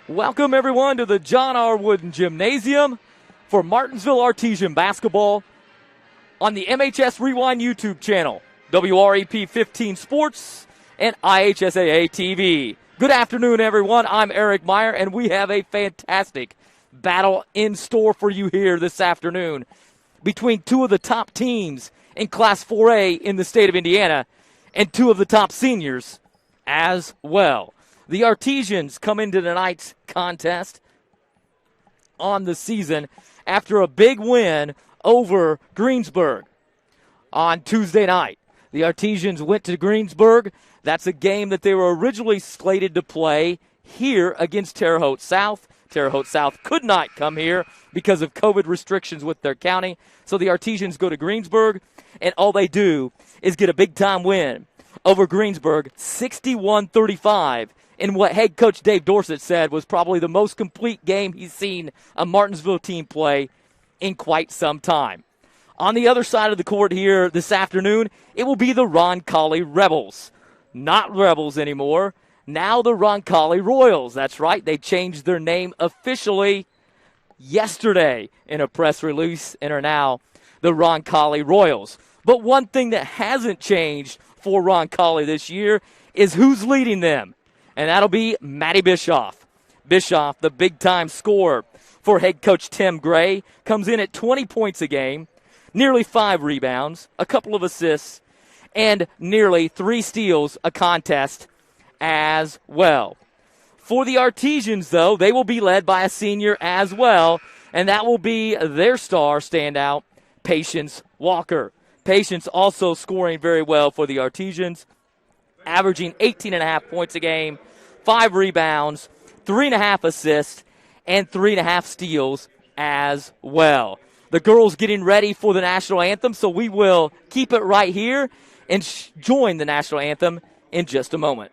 Welcome, everyone, to the John R. Wooden Gymnasium for Martinsville Artesian Basketball on the MHS Rewind YouTube channel, WREP 15 Sports, and IHSAA TV. Good afternoon, everyone. I'm Eric Meyer, and we have a fantastic battle in store for you here this afternoon between two of the top teams in Class 4A in the state of Indiana and two of the top seniors as well. The Artesians come into tonight's contest on the season after a big win over Greensburg on Tuesday night. The Artesians went to Greensburg. That's a game that they were originally slated to play here against Terre Haute South. Terre Haute South could not come here because of COVID restrictions with their county. So the Artesians go to Greensburg, and all they do is get a big-time win over Greensburg, 61-35. In what head coach Dave Dorsett said was probably the most complete game he's seen a Martinsville team play in quite some time. On the other side of the court here this afternoon, it will be the Roncalli Rebels. Not Rebels anymore. Now the Roncalli Royals. That's right, they changed their name officially yesterday in a press release and are now the Roncalli Royals. But one thing that hasn't changed for Roncalli this year is who's leading them. And that'll be Matty Bischoff. Bischoff, the big-time scorer for head coach Tim Gray, comes in at 20 points a game, nearly 5 rebounds, a couple of assists, and nearly 3 steals a contest as well. For the Artesians, though, they will be led by a senior as well, and that will be their star standout, Patience Walker. Patience also scoring very well for the Artesians, averaging 18.5 points a game, 5 rebounds, 3.5 assists, and 3.5 steals as well. The girls getting ready for the national anthem, so we will keep it right here and join the national anthem in just a moment.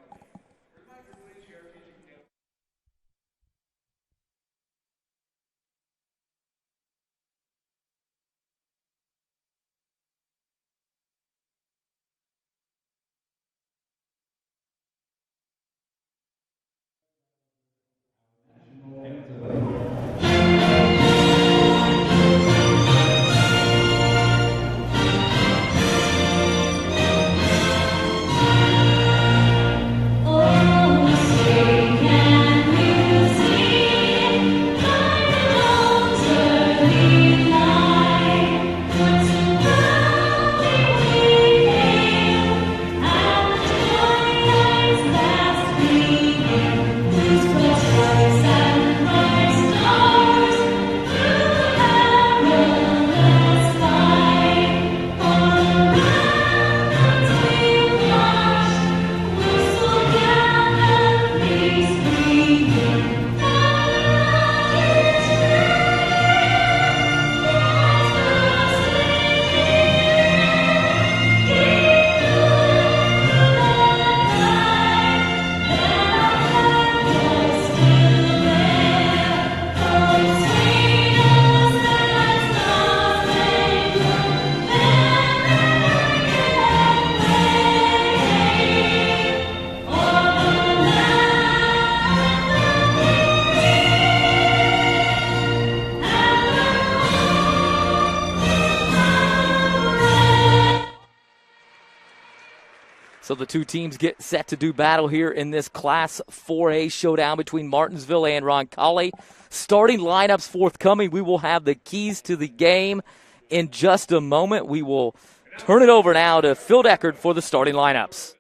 So the two teams get set to do battle here in this Class 4A showdown between Martinsville and Roncalli. Starting lineups forthcoming. We will have the keys to the game in just a moment. We will turn it over now to Phil Deckard for the starting lineups.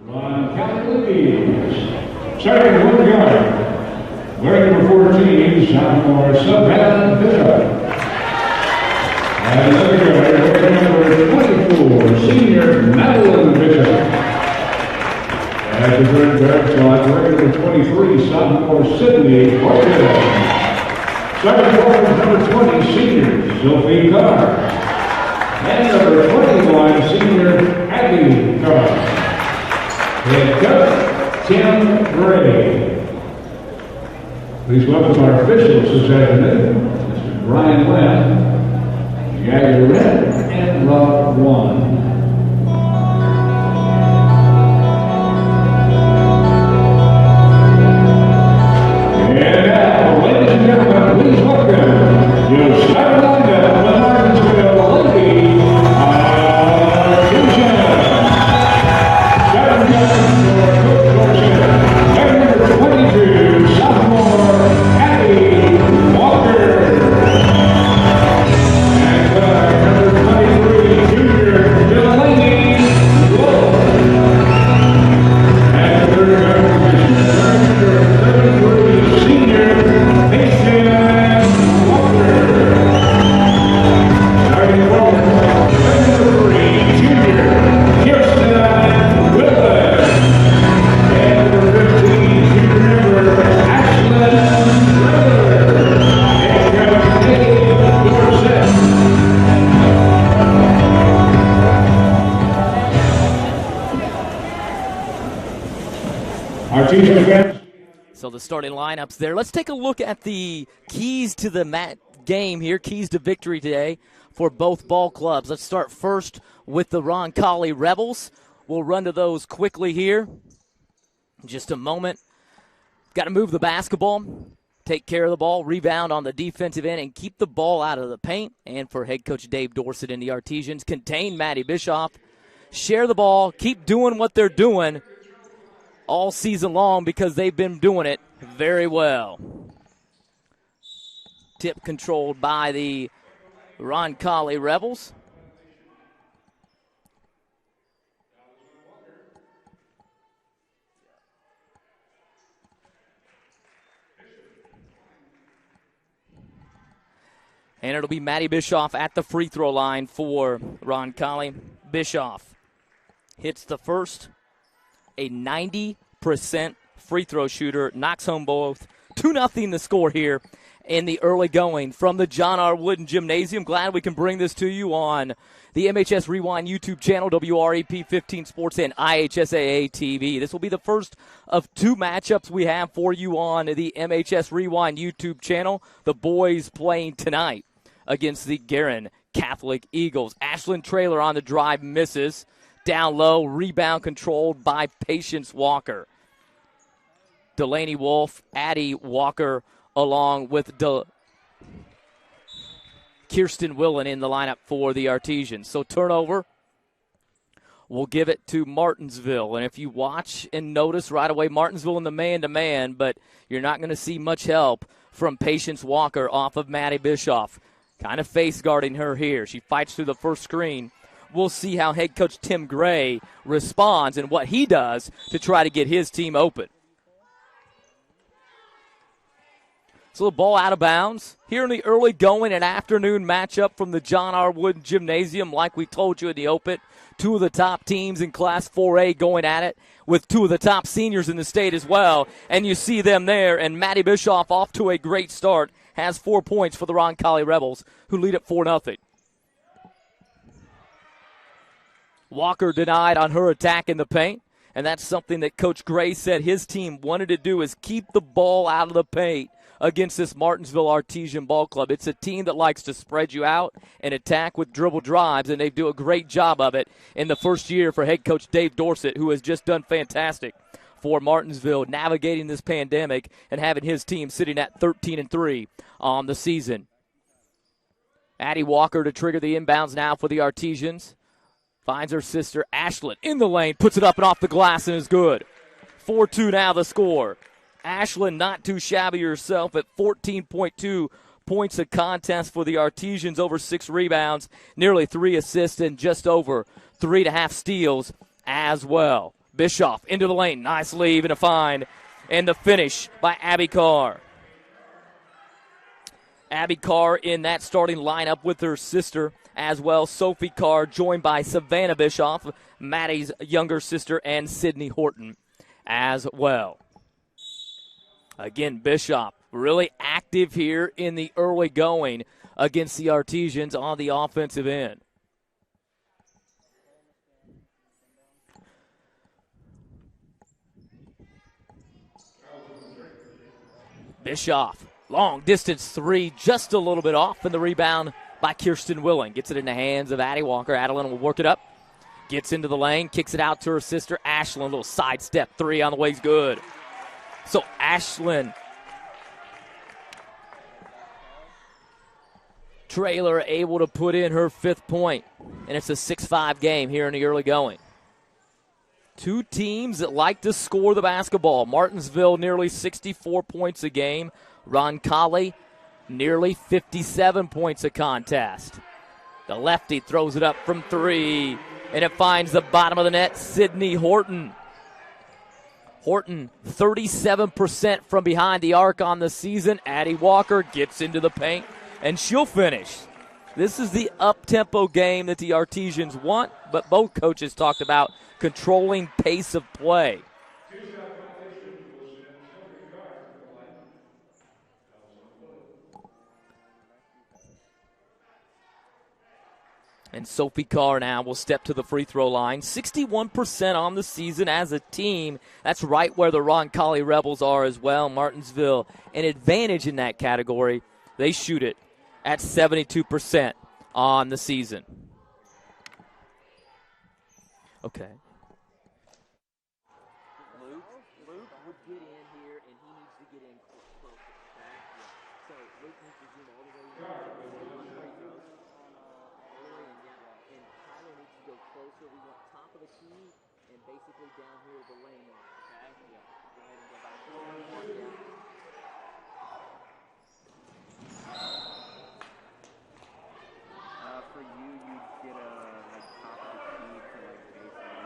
Roncalli leads. Starting one guard. Wearing number 14, sophomore Savannah Bishop. And another guard, wearing number 24, senior Madeline Bishop. At the third guard slot, wearing number 23, sophomore Sydney Cortez. Starting forward, number 20, senior Sophie Carr. And number 21, senior Abby Carr. Head coach, Tim Gray. Please welcome our officials this afternoon, Mr. Brian Webb, Gary Red, and Rob One. Artesia fans. So the starting lineups there. Let's take a look at the keys to the game here, keys to victory today for both ball clubs. Let's start first with the Roncalli Rebels. We'll run to those quickly here in just a moment. Got to move the basketball, take care of the ball, rebound on the defensive end, and keep the ball out of the paint. And for head coach Dave Dorsett and the Artesians, contain Maddie Bischoff, share the ball, keep doing what they're doing all season long because they've been doing it very well. Tip controlled by the Roncalli Rebels. And it'll be Maddie Bischoff at the free throw line for Roncalli. Bischoff hits the first. A 90% free throw shooter, knocks home both. 2-0 the score here in the early going from the John R. Wooden Gymnasium. Glad we can bring this to you on the MHS Rewind YouTube channel, WREP 15 Sports, and IHSAA TV. This will be the first of two matchups we have for you on the MHS Rewind YouTube channel. The boys playing tonight against the Guerin Catholic Eagles. Ashlyn Traylor on the drive, misses. Down low, rebound controlled by Patience Walker. Delaney Wolf, Addie Walker, along with Kirsten Willen in the lineup for the Artesians. So turnover, we'll give it to Martinsville. And if you watch and notice right away, Martinsville in the man-to-man, but you're not going to see much help from Patience Walker off of Maddie Bischoff. Kind of face guarding her here. She fights through the first screen. We'll see how head coach Tim Gray responds and what he does to try to get his team open. So the ball out of bounds. Here in the early going, an afternoon matchup from the John R. Wooden Gymnasium. Like we told you in the open, two of the top teams in Class 4A going at it with two of the top seniors in the state as well. And you see them there, and Maddie Bischoff off to a great start. Has 4 points for the Roncalli Rebels, who lead at 4-0. Walker denied on her attack in the paint, and that's something that Coach Gray said his team wanted to do is keep the ball out of the paint against this Martinsville Artesian Ball Club. It's a team that likes to spread you out and attack with dribble drives, and they do a great job of it in the first year for head coach Dave Dorsett, who has just done fantastic for Martinsville, navigating this pandemic and having his team sitting at 13-3 on the season. Addie Walker to trigger the inbounds now for the Artesians. Finds her sister, Ashlyn, in the lane, puts it up and off the glass and is good. 4-2 now the score. Ashlyn not too shabby herself at 14.2 points a contest for the Artesians, over 6 rebounds, nearly 3 assists, and just over 3.5 steals as well. Bischoff into the lane, nice leave and a find, and the finish by Abby Carr. Abby Carr in that starting lineup with her sister as well. Sophie Carr joined by Savannah Bischoff, Maddie's younger sister, and Sydney Horton as well. Again, Bischoff really active here in the early going against the Artesians on the offensive end. Bischoff, long distance three, just a little bit off, and the rebound by Kirsten Willing. Gets it in the hands of Addie Walker. Adeline will work it up. Gets into the lane, kicks it out to her sister, Ashlyn. A little sidestep three on the way is good. So Ashlyn Traylor able to put in her 5th point, and it's a 6-5 game here in the early going. Two teams that like to score the basketball. Martinsville nearly 64 points a game. Roncalli nearly 57 points a contest. The lefty throws it up from 3, and it finds the bottom of the net, Sydney Horton. Horton, 37% from behind the arc on the season. Addie Walker gets into the paint, and she'll finish. This is the up-tempo game that the Artesians want, but both coaches talked about controlling pace of play. And Sophie Carr now will step to the free throw line. 61% on the season as a team. That's right where the Roncalli Rebels are as well. Martinsville, an advantage in that category. They shoot it at 72% on the season. Okay. Luke would get in here, and he needs to get in closer. Okay? Yeah. So Luke needs to zoom all the way in. And Tyler needs to go closer. We want top of the key and basically down here the lane line. Okay? Yeah. Go ahead and go back. For you, you'd get a top of the key to baseline.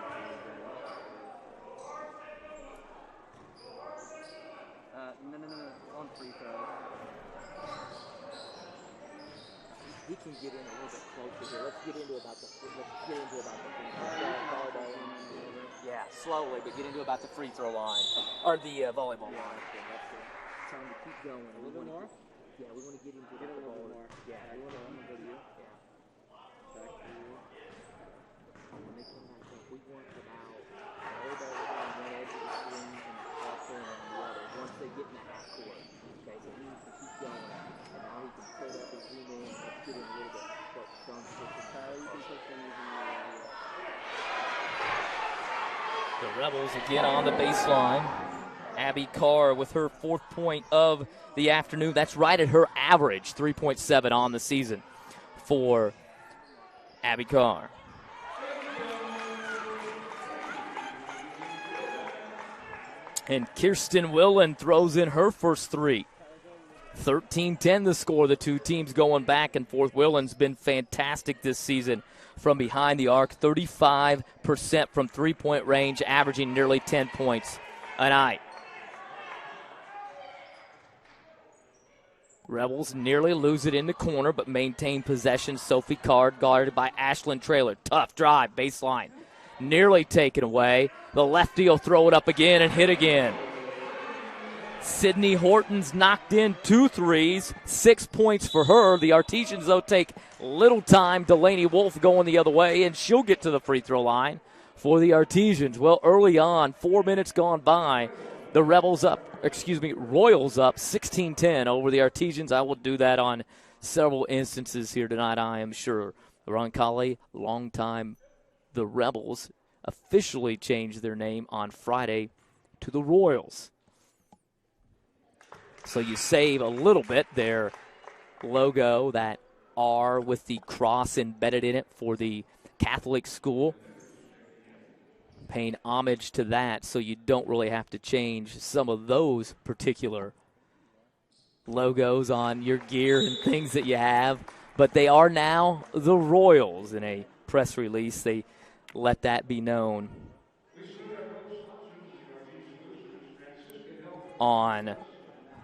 No. On free throws. He can get in a little bit closer here. Let's get into about the free throw. Yeah, slowly, but get into about the free throw line or the volleyball line. Trying to keep going a little bit more. Yeah, we want to get into Get a little bit more. Yeah, I'm gonna go to you. Yeah. Back to you. When they come back up, we want about volleyball on one edge of the screen and also on the other. Once they get in the half court, okay, so he needs to keep going, and now he can pull up and zoom in. Let's get in a little bit. But don't push the tie. You can push them using the Rebels again on the baseline. Abby Carr with her 4th point of the afternoon. That's right at her average, 3.7 on the season for Abby Carr. And Kirsten Willen throws in her first three. 13-10 the score. The two teams going back and forth. Willen's been fantastic this season from behind the arc. 35% from three-point range, averaging nearly 10 points a night. Rebels nearly lose it in the corner, but maintain possession. Sophie Card guarded by Ashlyn Traylor. Tough drive, baseline. Nearly taken away. The lefty will throw it up again and hit again. Sydney Horton's knocked in 2 threes, 6 points for her. The Artesians, though, take little time. Delaney Wolf going the other way, and she'll get to the free throw line for the Artesians. Well, early on, 4 minutes gone by, the Royals up 16-10 over the Artesians. I will do that on several instances here tonight, I am sure. Roncalli, long time, the Rebels officially changed their name on Friday to the Royals. So you save a little bit their logo, that R with the cross embedded in it for the Catholic school. Paying homage to that, so you don't really have to change some of those particular logos on your gear and things that you have. But they are now the Royals. In a press release, they let that be known on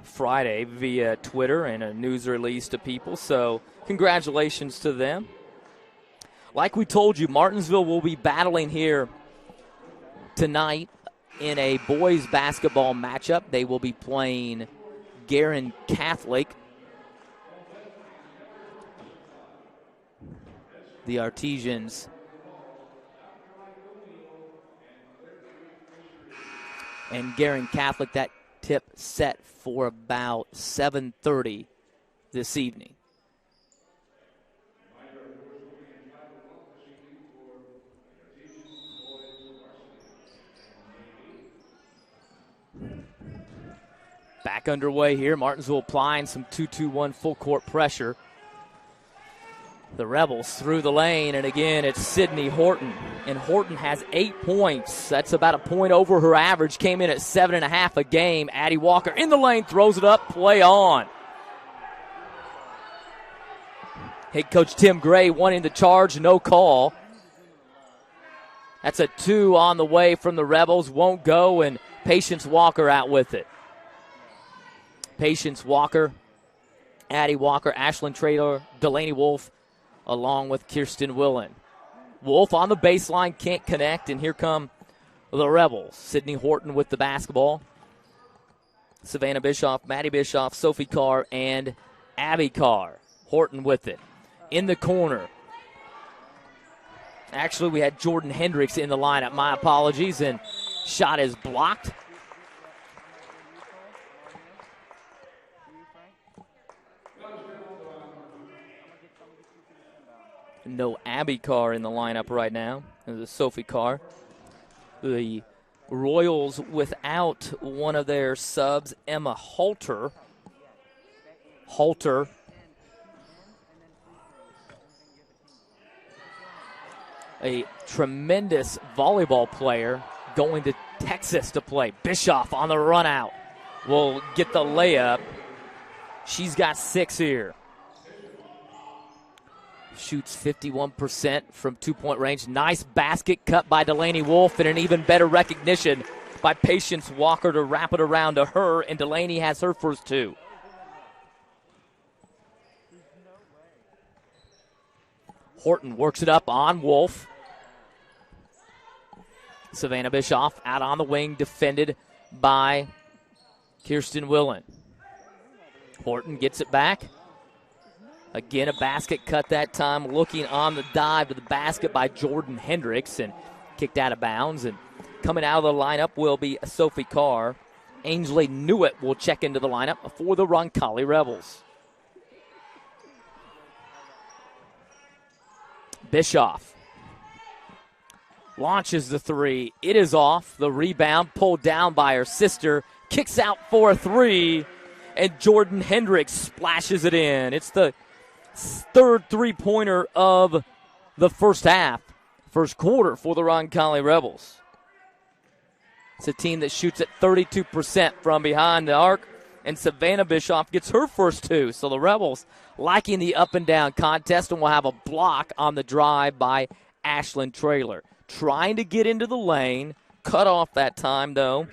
Friday via Twitter and a news release to people. So congratulations to them. Like we told you, Martinsville will be battling here tonight in a boys basketball matchup. They will be playing Guerin Catholic. The Artesians and Guerin Catholic, that tip set for about 7:30 this evening. Back underway here. Martinsville applying some 2-2-1 full court pressure. The Rebels through the lane, and again, it's Sydney Horton. And Horton has 8 points. That's about a point over her average. Came in at 7.5 a game. Addie Walker in the lane, throws it up, play on. Head coach Tim Gray wanting the charge, no call. That's a 2 on the way from the Rebels. Won't go, and Patience Walker out with it. Patience Walker, Addie Walker, Ashlyn Traylor, Delaney Wolf, along with Kirsten Willen. Wolf on the baseline, can't connect, and here come the Rebels. Sydney Horton with the basketball. Savannah Bischoff, Maddie Bischoff, Sophie Carr, and Abby Carr. Horton with it. In the corner. Actually, we had Jordan Hendricks in the lineup. My apologies, and shot is blocked. No Abby Carr in the lineup right now. There's Sophie Carr. The Royals without one of their subs, Emma Halter. A tremendous volleyball player going to Texas to play. Bischoff on the run out will get the layup. She's got 6 here. Shoots 51% from two-point range. Nice basket cut by Delaney Wolf, and an even better recognition by Patience Walker to wrap it around to her, and Delaney has her first 2. Horton works it up on Wolf. Savannah Bischoff out on the wing, defended by Kirsten Willen. Horton gets it back. Again, a basket cut that time, looking on the dive to the basket by Jordan Hendricks and kicked out of bounds. And coming out of the lineup will be Sophie Carr. Ainsley Newitt will check into the lineup for the Roncalli Rebels. Bischoff launches the 3. It is off. The rebound pulled down by her sister. Kicks out for a 3. And Jordan Hendricks splashes it in. It's the third three-pointer of the first quarter for the Roncalli Rebels. It's a team that shoots at 32% from behind the arc, and Savannah Bischoff gets her first 2. So the Rebels liking the up-and-down contest, and will have a block on the drive by Ashlyn Traylor. Trying to get into the lane, cut off that time, though,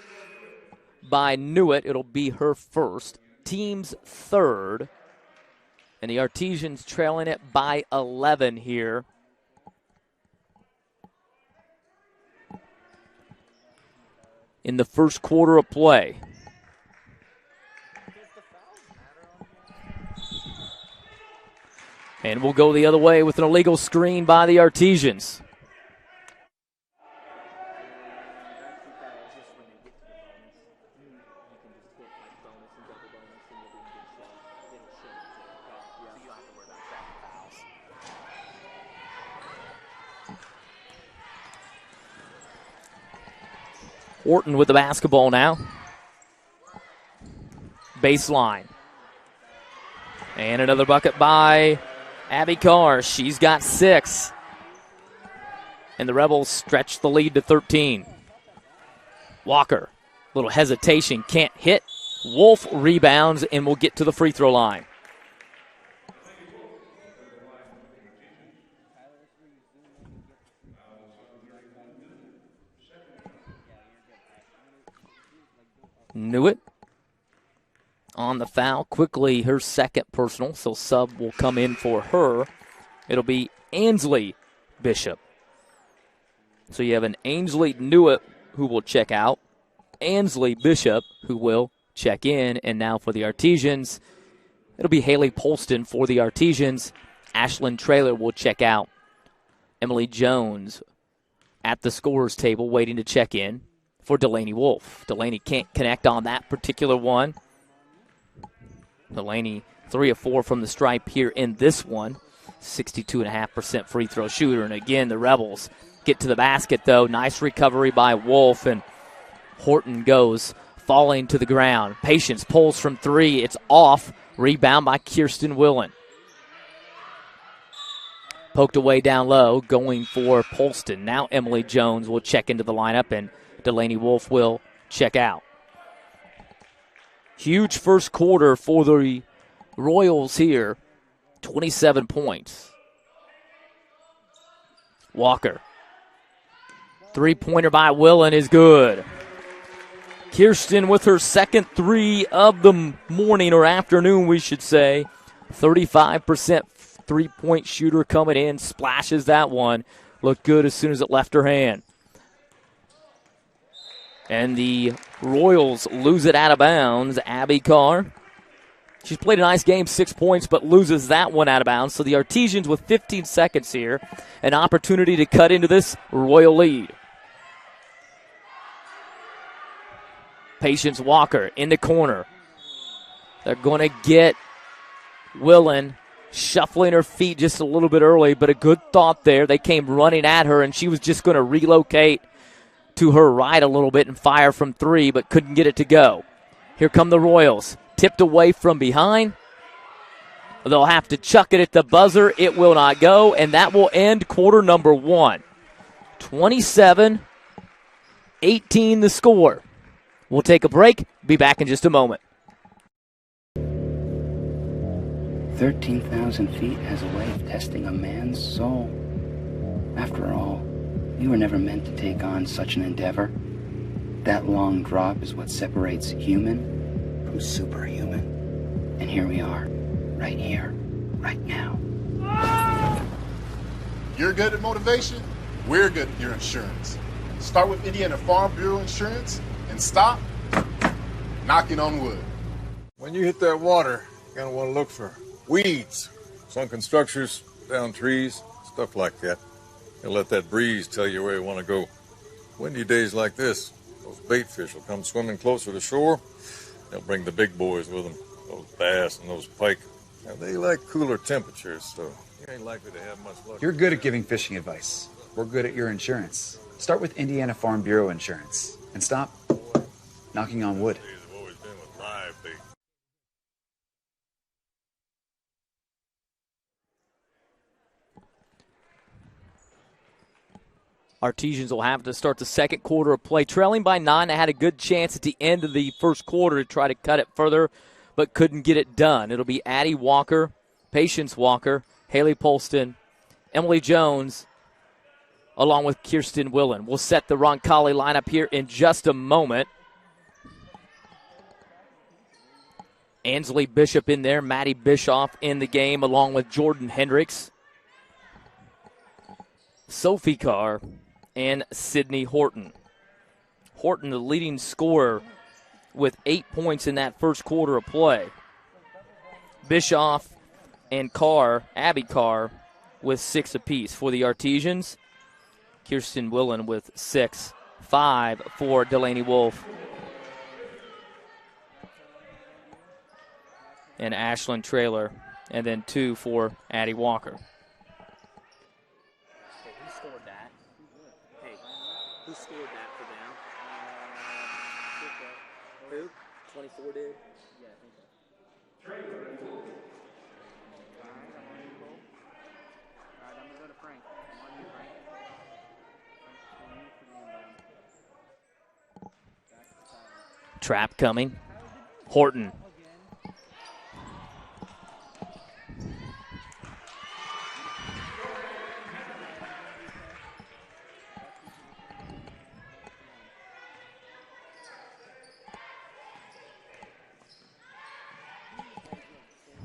by Newitt. It'll be her first, team's third. And the Artesians trailing it by 11 here. In the first quarter of play. And we'll go the other way with an illegal screen by the Artesians. Horton with the basketball now. Baseline. And another bucket by Abby Carr. She's got 6. And the Rebels stretch the lead to 13. Walker, little hesitation, can't hit. Wolf rebounds and will get to the free throw line. Newitt on the foul. Quickly, her second personal, so sub will come in for her. It'll be Ainsley Bishop. So you have an Ainsley Newitt who will check out, Ainsley Bishop who will check in, and now for the Artesians, it'll be Haley Polston for the Artesians. Ashlyn Traylor will check out. Emily Jones at the scorer's table waiting to check in for Delaney Wolf. Delaney can't connect on that particular one. Delaney 3 of 4 from the stripe here in this one. 62.5% free throw shooter. And again, the Rebels get to the basket, though. Nice recovery by Wolf, and Horton goes falling to the ground. Patience pulls from 3. It's off. Rebound by Kirsten Willen. Poked away down low, going for Polston. Now Emily Jones will check into the lineup, and Delaney Wolf will check out. Huge first quarter for the Royals here. 27 points. Walker. Three-pointer by Willen is good. Kirsten with her second 3 of the morning or afternoon, we should say. 35% three-point shooter coming in. Splashes that one. Looked good as soon as it left her hand. And the Royals lose it out of bounds. Abby Carr She's played a nice game, 6 points, but loses that one out of bounds. So the Artesians with 15 seconds here, an opportunity to cut into this Royal lead. Patience Walker in the corner. They're going to get Willen shuffling her feet just a little bit early, but a good thought there. They came running at her, and she was just going to relocate to her right a little bit and fire from 3, but couldn't get it to go. Here come the Royals. Tipped away from behind. They'll have to chuck it at the buzzer. It will not go, and that will end quarter number 1. 27-18 the score. We'll take a break. Be back in just a moment. 13,000 feet has a way of testing a man's soul. After all, we were never meant to take on such an endeavor. That long drop is what separates human from superhuman. And here we are, right here, right now. You're good at motivation, we're good at your insurance. Start with Indiana Farm Bureau Insurance and stop knocking on wood. When you hit that water, you're going to want to look for weeds, sunken structures, down trees, stuff like that. And let that breeze tell you where you want to go. Windy days like this, those bait fish will come swimming closer to shore. They'll bring the big boys with them, those bass and those pike. Now, they like cooler temperatures, so you ain't likely to have much luck. You're good at giving fishing advice. We're good at your insurance. Start with Indiana Farm Bureau Insurance and stop knocking on wood. Days have always been with live bait. Artesians will have to start the second quarter of play. Trailing by 9, they had a good chance at the end of the first quarter to try to cut it further, but couldn't get it done. It'll be Addie Walker, Patience Walker, Haley Polston, Emily Jones, along with Kirsten Willen. We'll set the Roncalli lineup here in just a moment. Ansley Bishop in there, Maddie Bischoff in the game, along with Jordan Hendricks, Sophie Carr, and Sydney Horton. Horton, the leading scorer, with 8 points in that first quarter of play. Bischoff and Carr, Abby Carr, with 6 apiece for the Artesians. Kirsten Willen with 6, 5 for Delaney Wolf. And Ashlyn Traylor, and then 2 for Addie Walker. Who scored that for them? Who? 24 did? Yeah, I think so. Alright, I'm going to go to Frank. I'm on you, Frank. Trap coming. Horton.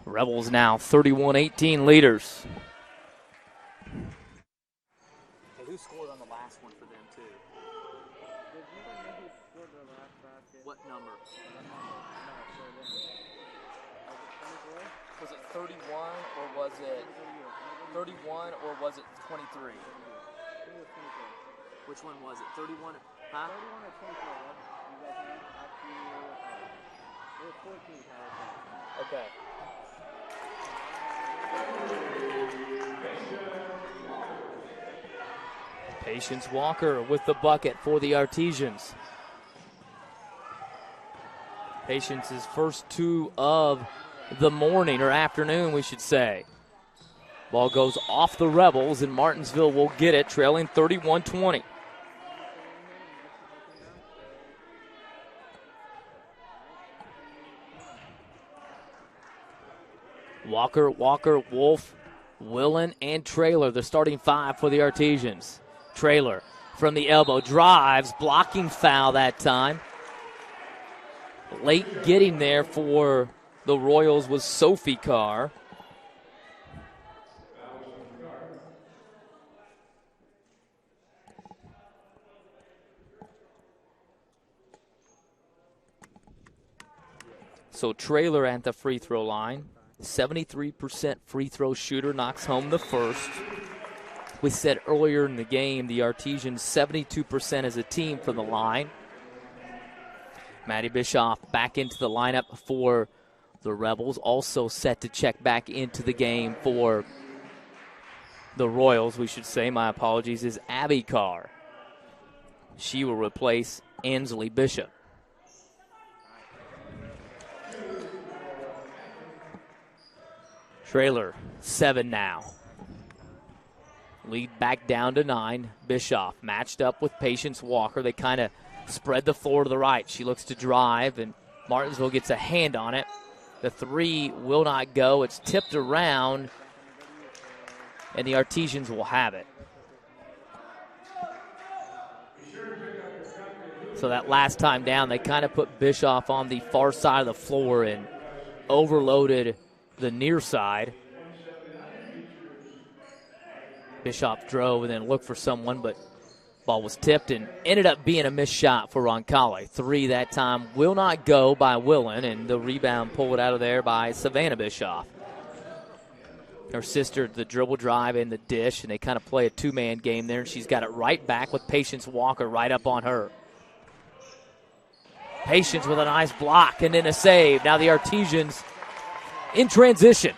Rebels now 31-18 leaders. Hey, who scored on the last one for them, too? What number? Was it 31 or was it 31 or was it 23? Which one was it? 31? Huh? 31 or 24. Okay. Patience Walker with the bucket for the Artesians. Patience's first 2 of the morning, or afternoon, we should say. Ball goes off the Rebels, and Martinsville will get it, trailing 31-20. Walker, Wolf, Willen, and Traylor, the starting 5 for the Artesians. Traylor from the elbow, drives, blocking foul that time. Late getting there for the Royals was Sophie Carr. So Traylor at the free throw line. 73% free throw shooter, knocks home the first. We said earlier in the game, the Artesians 72% as a team from the line. Maddie Bischoff back into the lineup for the Rebels, also set to check back into the game for the Royals, we should say. My apologies, is Abby Carr. She will replace Ansley Bishop. Trailer, 7 now. Lead back down to 9. Bischoff matched up with Patience Walker. They kind of spread the floor to the right. She looks to drive, and Martinsville gets a hand on it. The three will not go. It's tipped around, and the Artesians will have it. So that last time down, they kind of put Bischoff on the far side of the floor and overloaded the near side. Bischoff drove and then looked for someone, but ball was tipped and ended up being a missed shot for Roncalli. 3 that time will not go by Willen, and the rebound pulled out of there by Savannah Bischoff. Her sister, the dribble drive and the dish, and they kind of play a two-man game there, and she's got it right back with Patience Walker right up on her. Patience with a nice block and then a save. Now the Artesians in transition.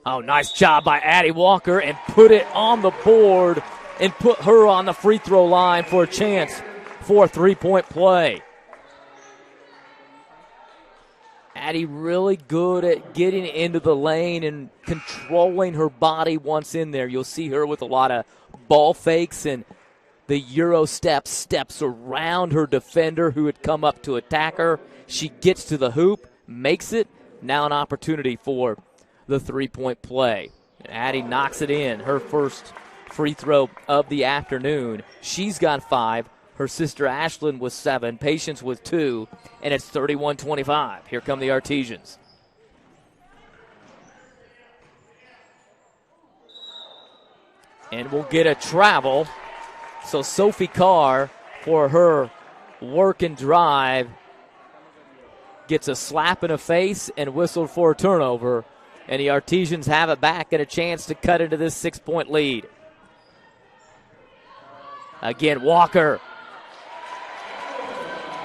Oh, nice job by Addie Walker, and put it on the board and put her on the free throw line for a chance for a three-point play. Addie really good at getting into the lane and controlling her body once in there. You'll see her with a lot of ball fakes and the Euro steps around her defender who had come up to attack her. She gets to the hoop, makes it. Now an opportunity for the three-point play. And Addie knocks it in, her first free throw of the afternoon. She's got 5. Her sister Ashlyn with 7. Patience with 2. And it's 31-25. Here come the Artesians. And we'll get a travel. So Sophie Carr, for her work and drive, gets a slap in the face and whistled for a turnover. And the Artesians have it back and a chance to cut into this 6-point lead. Again, Walker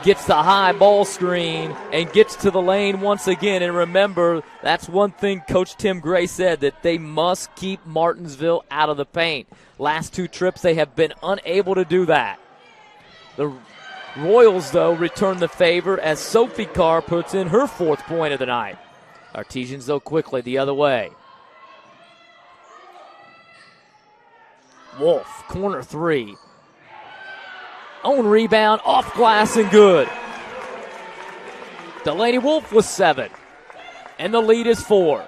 gets the high ball screen and gets to the lane once again. And remember, that's one thing Coach Tim Gray said, that they must keep Martinsville out of the paint. Last 2 trips, they have been unable to do that. The Royals, though, return the favor as Sophie Carr puts in her 4th point of the night. Artesians, though, quickly the other way. Wolf, corner 3. Own rebound, off glass and good. Delaney Wolf with 7. And the lead is 4.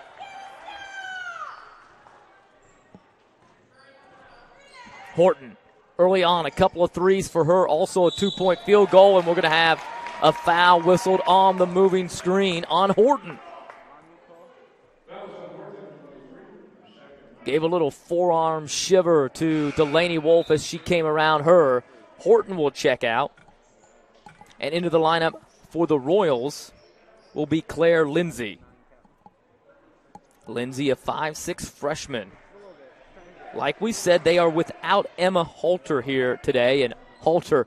Horton, early on, a couple of threes for her, also a 2-point field goal, and we're going to have a foul whistled on the moving screen on Horton. Gave a little forearm shiver to Delaney Wolf as she came around her. Horton will check out. And into the lineup for the Royals will be Claire Lindsay. Lindsay, a 5'6" freshman. Like we said, they are without Emma Halter here today. And Halter,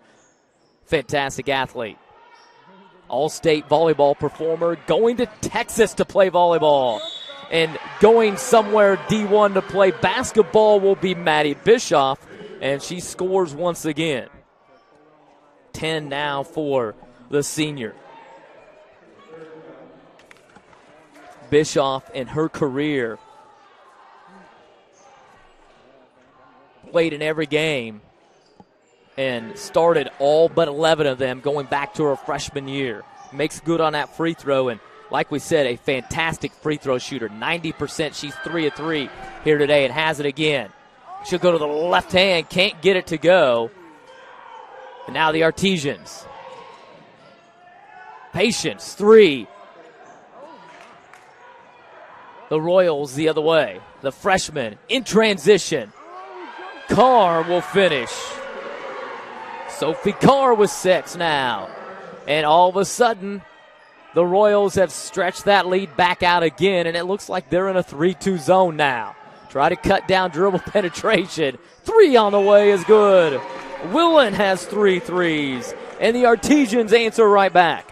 fantastic athlete. All-state volleyball performer, going to Texas to play volleyball. And going somewhere D1 to play basketball will be Maddie Bischoff, and she scores once again. 10 now for the senior. Bischoff in her career played in every game and started all but 11 of them going back to her freshman year. Makes good on that free throw, and like we said, a fantastic free throw shooter. 90%. She's 3 of 3 here today and has it again. She'll go to the left hand, can't get it to go. And now the Artesians. Patience, 3. The Royals the other way. The freshman in transition. Carr will finish. Sophie Carr with 6 now. And all of a sudden, the Royals have stretched that lead back out again, and it looks like they're in a 3-2 zone now. Try to cut down dribble penetration. 3 on the way is good. Willen has 3 threes, and the Artesians answer right back.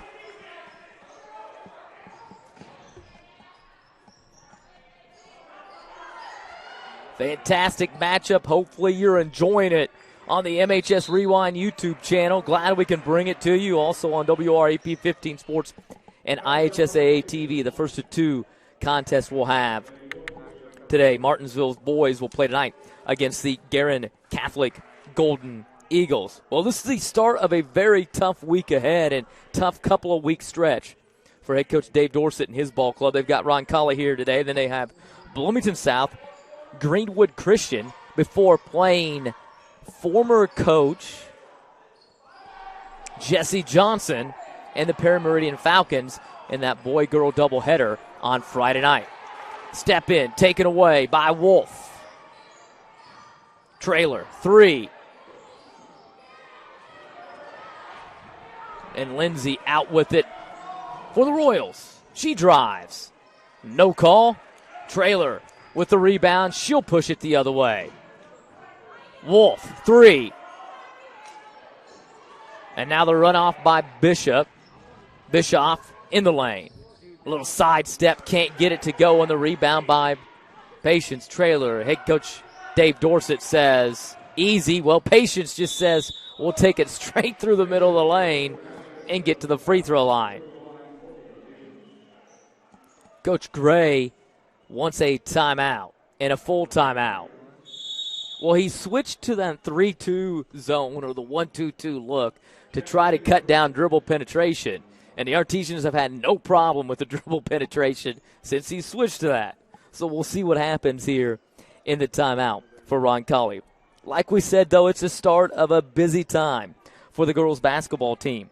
Fantastic matchup. Hopefully you're enjoying it on the MHS Rewind YouTube channel. Glad we can bring it to you. Also on WRAP 15 Sports and IHSAA TV, the first of 2 contests we'll have today. Martinsville's boys will play tonight against the Guerin Catholic Golden Eagles. Well, this is the start of a very tough week ahead and tough couple of week stretch for head coach Dave Dorsett and his ball club. They've got Roncalli here today. Then they have Bloomington South, Greenwood Christian, before playing former coach Jesse Johnson and the Parameridian Falcons in that boy-girl doubleheader on Friday night. Step in, taken away by Wolf. Trailer, 3. And Lindsay out with it for the Royals. She drives. No call. Trailer with the rebound. She'll push it the other way. Wolf, 3. And now the runoff by Bishop. Bischoff in the lane. A little sidestep, can't get it to go on the rebound by Patience. Trailer. Head coach Dave Dorsett says, easy. Well, Patience just says, we'll take it straight through the middle of the lane and get to the free throw line. Coach Gray wants a timeout and a full timeout. Well, he switched to that 3-2 zone or the 1-2-2 look to try to cut down dribble penetration. And the Artesians have had no problem with the dribble penetration since he switched to that. So we'll see what happens here in the timeout for Roncalli. Like we said, though, it's the start of a busy time for the girls' basketball team.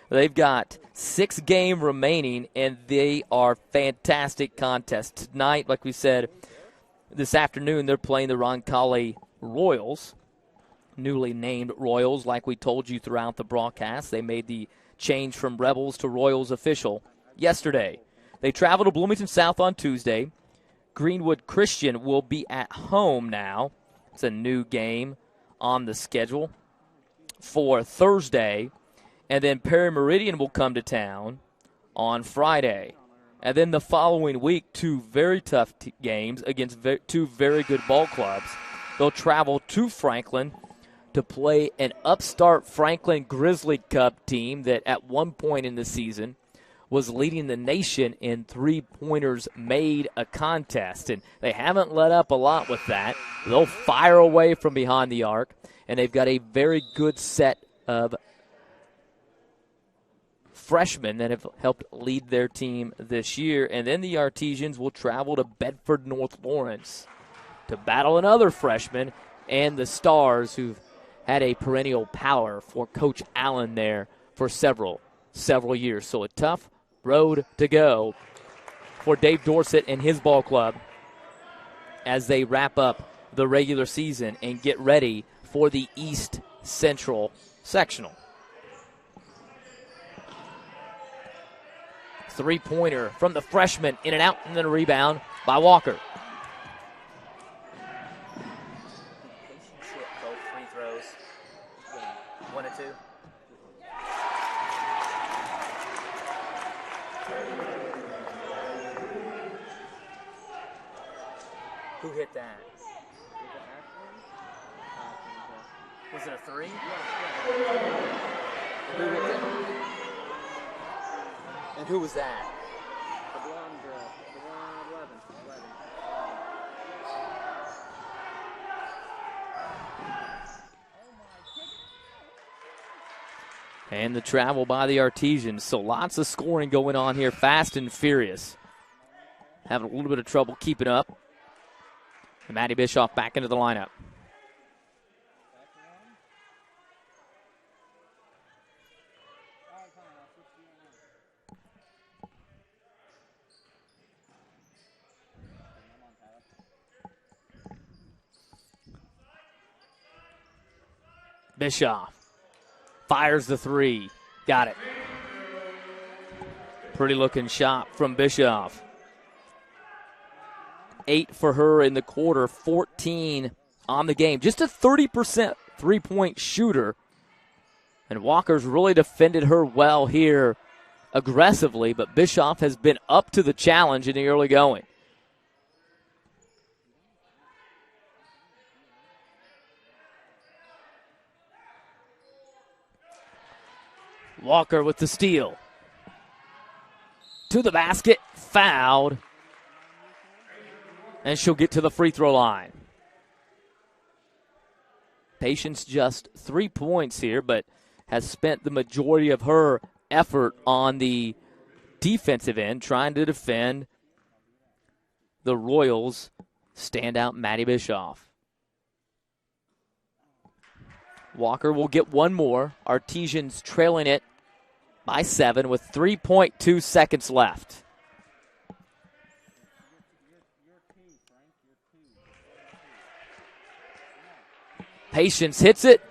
They've got 6 games remaining, and they are fantastic contests. Tonight, like we said, this afternoon, they're playing the Roncalli Royals, newly named Royals, like we told you throughout the broadcast. They made the change from Rebels to Royals official yesterday. They travel to Bloomington South on Tuesday. Greenwood Christian will be at home now. It's a new game on the schedule for Thursday. And then Parameridian will come to town on Friday. And then the following week, 2 very tough games against 2 very good ball clubs. They'll travel to Franklin to play an upstart Franklin Grizzly Cup team that at one point in the season was leading the nation in three-pointers made a contest. And they haven't let up a lot with that. They'll fire away from behind the arc, and they've got a very good set of freshmen that have helped lead their team this year. And then the Artesians will travel to Bedford North Lawrence to battle another freshman and the Stars, who've had a perennial power for Coach Allen there for several years. So a tough road to go for Dave Dorsett and his ball club as they wrap up the regular season and get ready for the East Central Sectional. Three-pointer from the freshman, in and out, and then a rebound by Walker. Both free throws. 1 and 2. Who hit that? Was it a 3? Who hit that? And who was that? The blonde girl. The one 11. And the travel by the Artesians. So lots of scoring going on here, fast and furious. Having a little bit of trouble keeping up. And Maddie Bischoff back into the lineup. Bischoff Fires the three. Got it. Pretty looking shot from Bischoff. 8 for her in the quarter, 14 on the game. Just a 30% three-point shooter. And Walker's really defended her well here aggressively, but Bischoff has been up to the challenge in the early going. Walker with the steal. To the basket, fouled. And she'll get to the free throw line. Patience just 3 points here, but has spent the majority of her effort on the defensive end, trying to defend the Royals' standout Maddie Bischoff. Walker will get one more. Artesians trailing it by 7 with 3.2 seconds left. Patience hits it,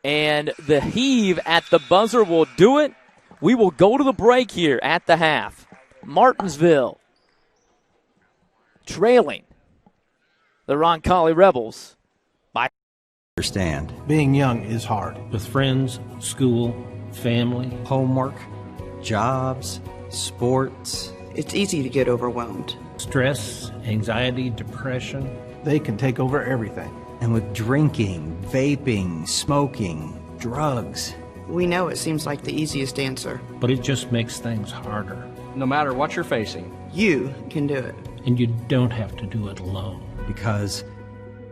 and the heave at the buzzer will do it. We will go to the break here at the half. Martinsville trailing the Roncalli Rebels by. Understand. Being young is hard. With friends, school, family, homework, jobs, sports. It's easy to get overwhelmed. Stress, anxiety, depression. They can take over everything. And with drinking, vaping, smoking, drugs. We know it seems like the easiest answer. But it just makes things harder. No matter what you're facing, you can do it. And you don't have to do it alone. Because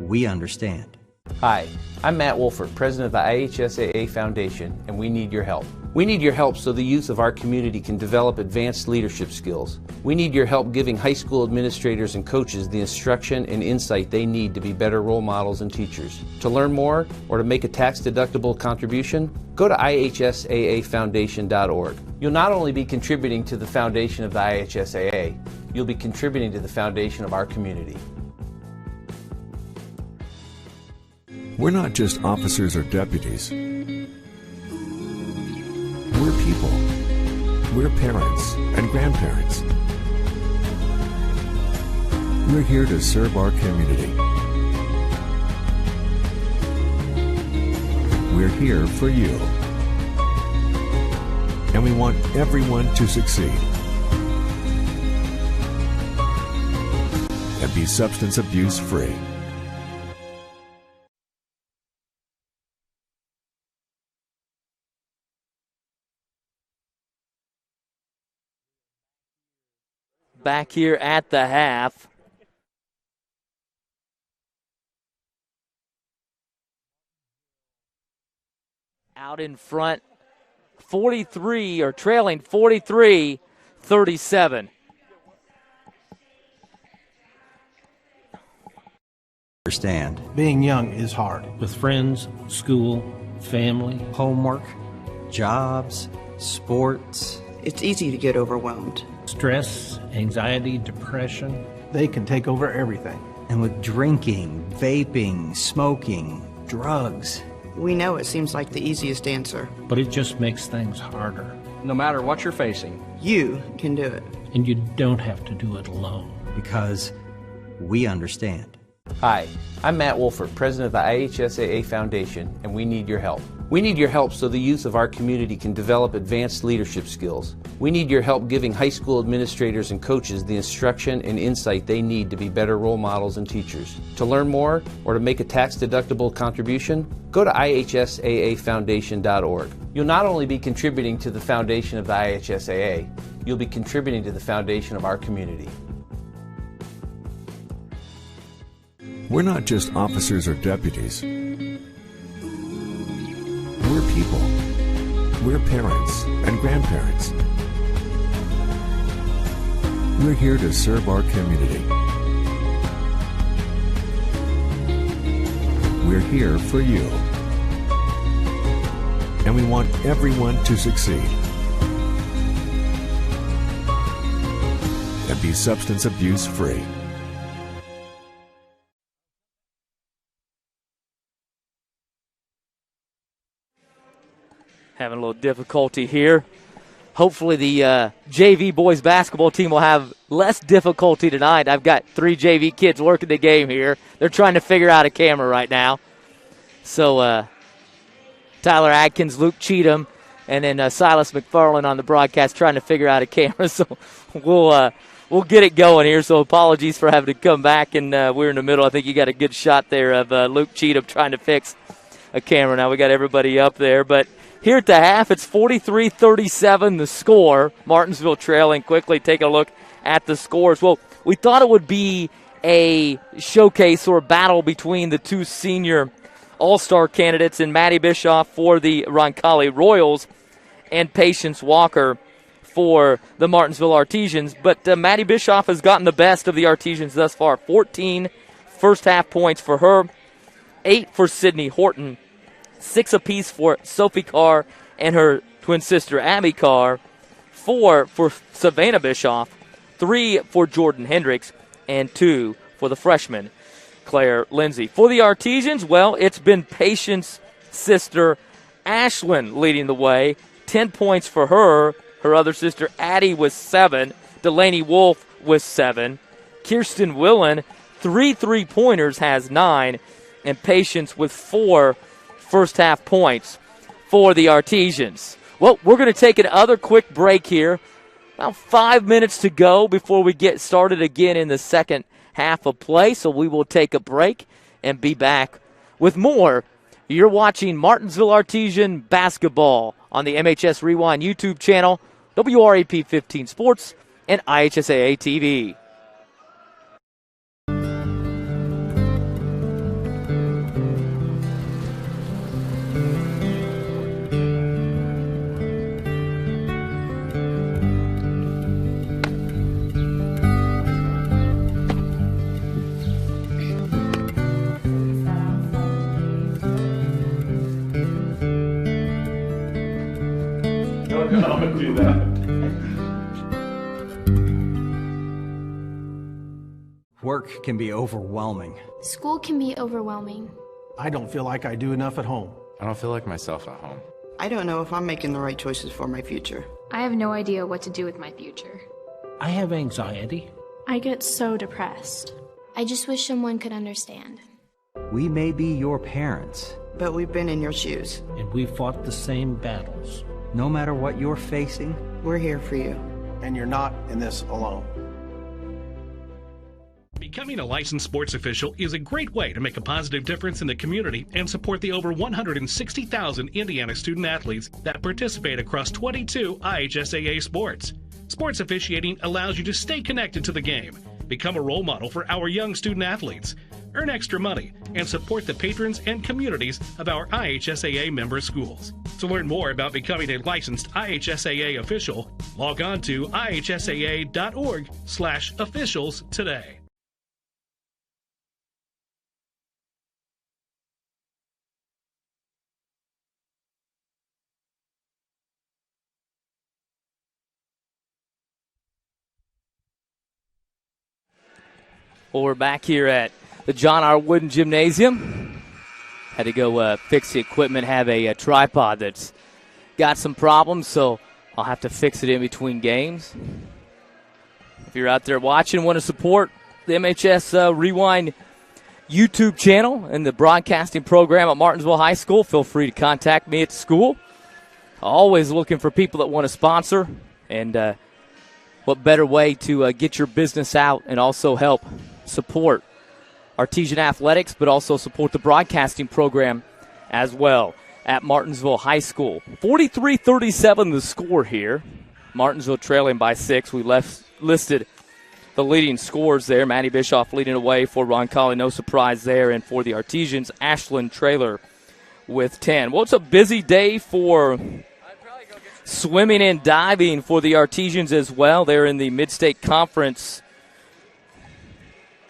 we understand. Hi, I'm Matt Wolford, president of the IHSAA Foundation, and we need your help. We need your help so the youth of our community can develop advanced leadership skills. We need your help giving high school administrators and coaches the instruction and insight they need to be better role models and teachers. To learn more or to make a tax-deductible contribution, go to ihsaafoundation.org. You'll not only be contributing to the foundation of the IHSAA, you'll be contributing to the foundation of our community. We're not just officers or deputies. We're people. We're parents and grandparents. We're here to serve our community. We're here for you. And we want everyone to succeed and be substance abuse free. Back here at the half. Out in front, 43, or trailing 43-37. Understand. Being young is hard. With friends, school, family, homework, jobs, sports. It's easy to get overwhelmed. Stress, anxiety, depression. They can take over everything. And with drinking, vaping, smoking, drugs. We know it seems like the easiest answer. But it just makes things harder. No matter what you're facing, you can do it. And you don't have to do it alone. Because we understand. Hi, I'm Matt Wolford, president of the IHSAA Foundation, and we need your help. We need your help so the youth of our community can develop advanced leadership skills. We need your help giving high school administrators and coaches the instruction and insight they need to be better role models and teachers. To learn more or to make a tax-deductible contribution, go to ihsaafoundation.org. You'll not only be contributing to the foundation of the IHSAA, you'll be contributing to the foundation of our community. We're not just officers or deputies. We're people. We're parents and grandparents. We're here to serve our community. We're here for you. And we want everyone to succeed and be substance abuse free. having a little difficulty here. Hopefully the JV boys basketball team will have less difficulty tonight. I've got 3 JV kids working the game here. They're trying to figure out a camera right now. So Tyler Adkins, Luke Cheatham, and then Silas McFarland on the broadcast trying to figure out a camera. So we'll get it going here. So apologies for having to come back, and we're in the middle. I think you got a good shot there of Luke Cheatham trying to fix a camera. Now we got everybody up there, but here at the half, it's 43-37 the score. Martinsville trailing. Quickly take a look at the scores. Well, we thought it would be a showcase or a battle between the 2 senior all-star candidates in Maddie Bischoff for the Roncalli Royals and Patience Walker for the Martinsville Artesians. But Maddie Bischoff has gotten the best of the Artesians thus far. 14 first-half points for her, 8 for Sydney Horton, 6 apiece for Sophie Carr and her twin sister Abby Carr, 4 for Savannah Bischoff, 3 for Jordan Hendricks, and 2 for the freshman Claire Lindsay. For the Artesians, well, it's been Patience' sister Ashlyn leading the way. 10 points for her. Her other sister Addie with 7. Delaney Wolf with 7. Kirsten Willen, 3 3-pointers, has 9. And Patience with 4 first-half points for the Artesians. Well, we're going to take another quick break here. About 5 minutes to go before we get started again in the second half of play, so we will take a break and be back with more. You're watching Martinsville Artesian basketball on the MHS Rewind YouTube channel, WRAP 15 Sports, and IHSAA TV. Do that. Work can be overwhelming. School can be overwhelming. I don't feel like I do enough at home. I don't feel like myself at home. I don't know if I'm making the right choices for my future. I have no idea what to do with my future. I have anxiety. I get so depressed. I just wish someone could understand. We may be your parents, but we've been in your shoes. And we fought the same battles. No matter what you're facing, we're here for you. And you're not in this alone. Becoming a licensed sports official is a great way to make a positive difference in the community and support the over 160,000 Indiana student athletes that participate across 22 IHSAA sports. Sports officiating allows you to stay connected to the game, become a role model for our young student athletes, earn extra money, and support the patrons and communities of our IHSAA member schools. To learn more about becoming a licensed IHSAA official, log on to ihsaa.org/officials today. Well, we're back here at the John R. Wooden Gymnasium. Had to go fix the equipment, have a tripod that's got some problems, so I'll have to fix it in between games. If you're out there watching, want to support the MHS Rewind YouTube channel and the broadcasting program at Martinsville High School, feel free to contact me at the school. Always looking for people that want to sponsor, and what better way to get your business out and also help support Artesian athletics, but also support the broadcasting program as well at Martinsville High School. 43-37 the score here. Martinsville trailing by 6. We listed the leading scores there. Maddie Bischoff leading away for Roncalli, no surprise there. And for the Artesians, Ashlyn Traylor with 10. Well, it's a busy day for swimming and diving for the Artesians as well. They're in the Mid-State Conference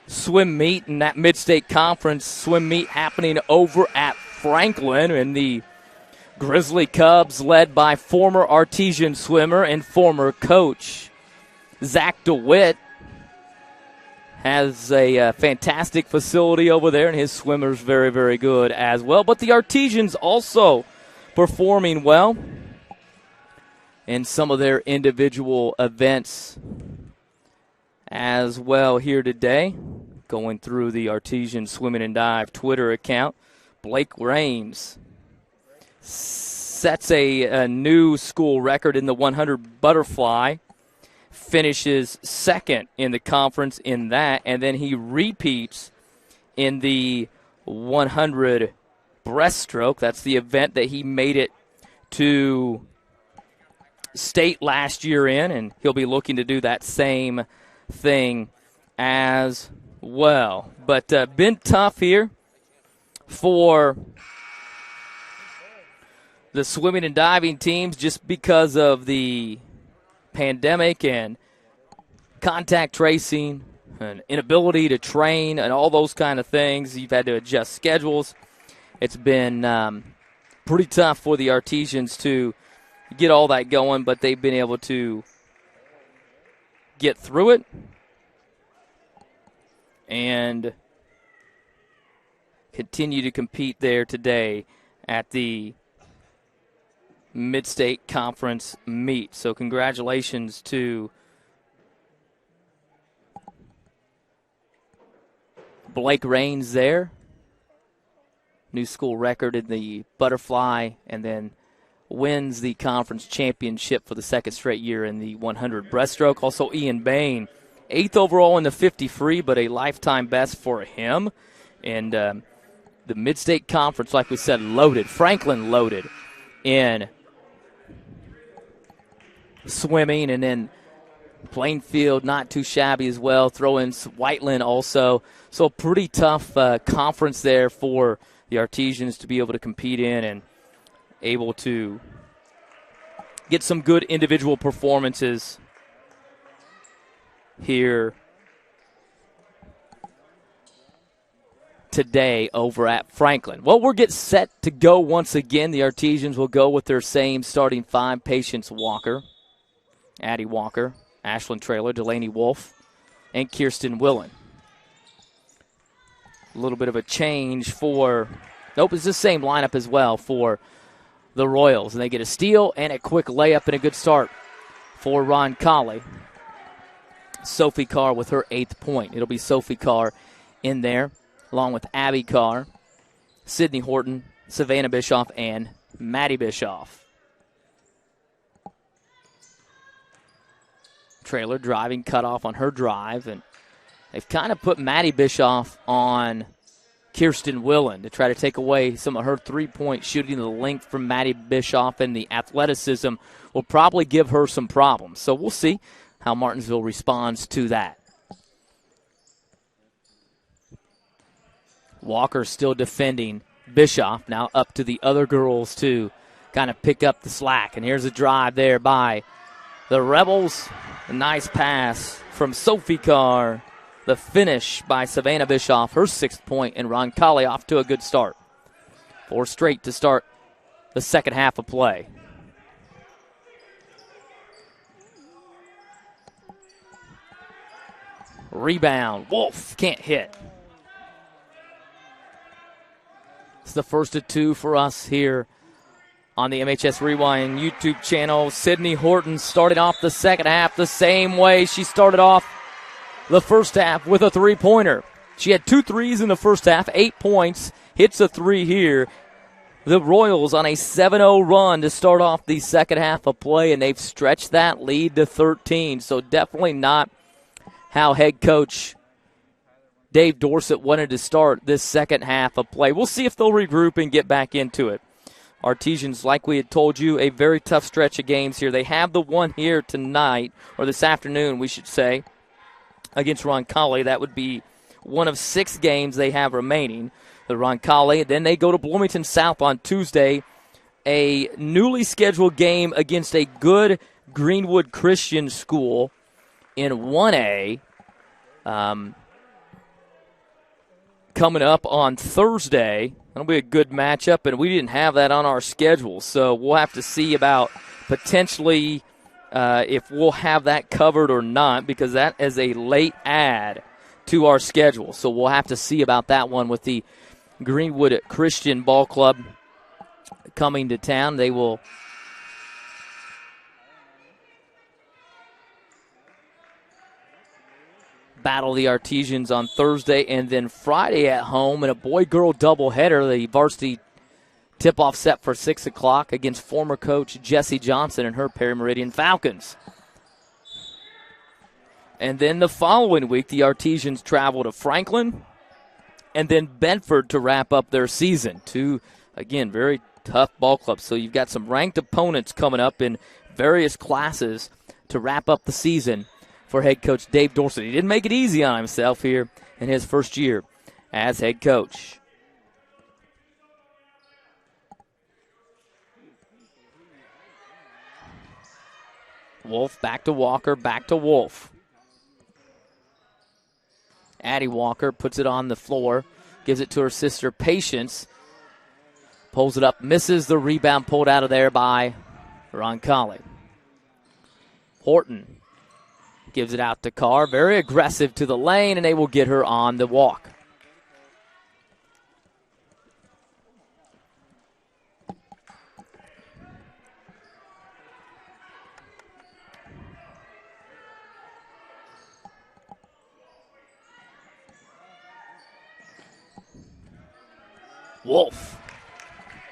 swim meet, and that Mid-State Conference swim meet happening over at Franklin, and the Grizzly Cubs led by former Artesian swimmer and former coach Zach DeWitt has a fantastic facility over there, and his swimmer's very, very good as well. But the Artesians also performing well. in some of their individual events as well here today. Going through the Artesian Swimming and Dive Twitter account, Blake Raines sets a new school record in the 100 butterfly, finishes second in the conference in that, and then he repeats in the 100 breaststroke. That's the event that he made it to state last year in, and he'll be looking to do that same thing as well. But been tough here for the swimming and diving teams just because of the pandemic and contact tracing and inability to train and all those kind of things. You've had to adjust schedules. It's been pretty tough for the Artesians to get all that going, but they've been able to get through it and continue to compete there today at the Mid-State Conference meet. So congratulations to Blake Raines there. New school record in the butterfly, and then wins the conference championship for the second straight year in the 100 breaststroke. Also Ian Bain, 8th overall in the 50 free, but a lifetime best for him. And the Mid-State Conference, like we said, loaded. Franklin loaded in swimming, and then Plainfield not too shabby as well. Throw in Whiteland also. So a pretty tough conference there for the Artesians to be able to compete in and able to get some good individual performances here today over at Franklin. Well, we're getting set to go once again. The Artesians will go with their same starting five: Patience Walker, Addie Walker, Ashlyn Traylor, Delaney Wolf, and Kirsten Willen. A little bit of a change for, nope, it's the same lineup as well for the Royals. And they get a steal and a quick layup and a good start for Roncalli. Sophie Carr with her 8th point. It'll be Sophie Carr in there, along with Abby Carr, Sydney Horton, Savannah Bischoff, and Maddie Bischoff. Traylor driving, cut off on her drive, and they've kind of put Maddie Bischoff on Kirsten Willen to try to take away some of her three-point shooting. The length from Maddie Bischoff and the athleticism will probably give her some problems. So we'll see how Martinsville responds to that. Walker still defending Bischoff. Now up to the other girls to kind of pick up the slack. And here's a drive there by the Rebels. A nice pass from Sophie Carr. The finish by Savannah Bischoff, her 6th point, and Roncalli off to a good start. 4 straight to start the second half of play. Rebound. Wolf can't hit. It's the first of 2 for us here on the MHS Rewind YouTube channel. Sydney Horton started off the second half the same way she started off the first half, with a three-pointer. She had 2 threes in the first half, 8 points, hits a 3 here. The Royals on a 7-0 run to start off the second half of play, and they've stretched that lead to 13. So definitely not how head coach Dave Dorsett wanted to start this second half of play. We'll see if they'll regroup and get back into it. Artesians, like we had told you, a very tough stretch of games here. They have the one here tonight, or this afternoon, we should say, against Roncalli. That would be one of 6 games they have remaining. The Roncalli. Then they go to Bloomington South on Tuesday. A newly scheduled game against a good Greenwood Christian school in 1A. Coming up on Thursday. That'll be a good matchup, and we didn't have that on our schedule. So we'll have to see about potentially if we'll have that covered or not, because that is a late add to our schedule. So we'll have to see about that one with the Greenwood Christian Ball Club coming to town. They will battle the Artesians on Thursday and then Friday at home in a boy-girl doubleheader. The varsity tip-off set for 6 o'clock against former coach Jessie Johnson and her Perry Meridian Falcons. And then the following week, the Artesians travel to Franklin and then Bedford to wrap up their season. Two, again, very tough ball clubs. So you've got some ranked opponents coming up in various classes to wrap up the season for head coach Dave Dorsett. He didn't make it easy on himself here in his first year as head coach. Wolf back to Walker, back to Wolf. Addie Walker puts it on the floor, gives it to her sister Patience. Pulls it up, misses the rebound, pulled out of there by Roncalli. Horton gives it out to Carr, very aggressive to the lane, and they will get her on the walk. Wolf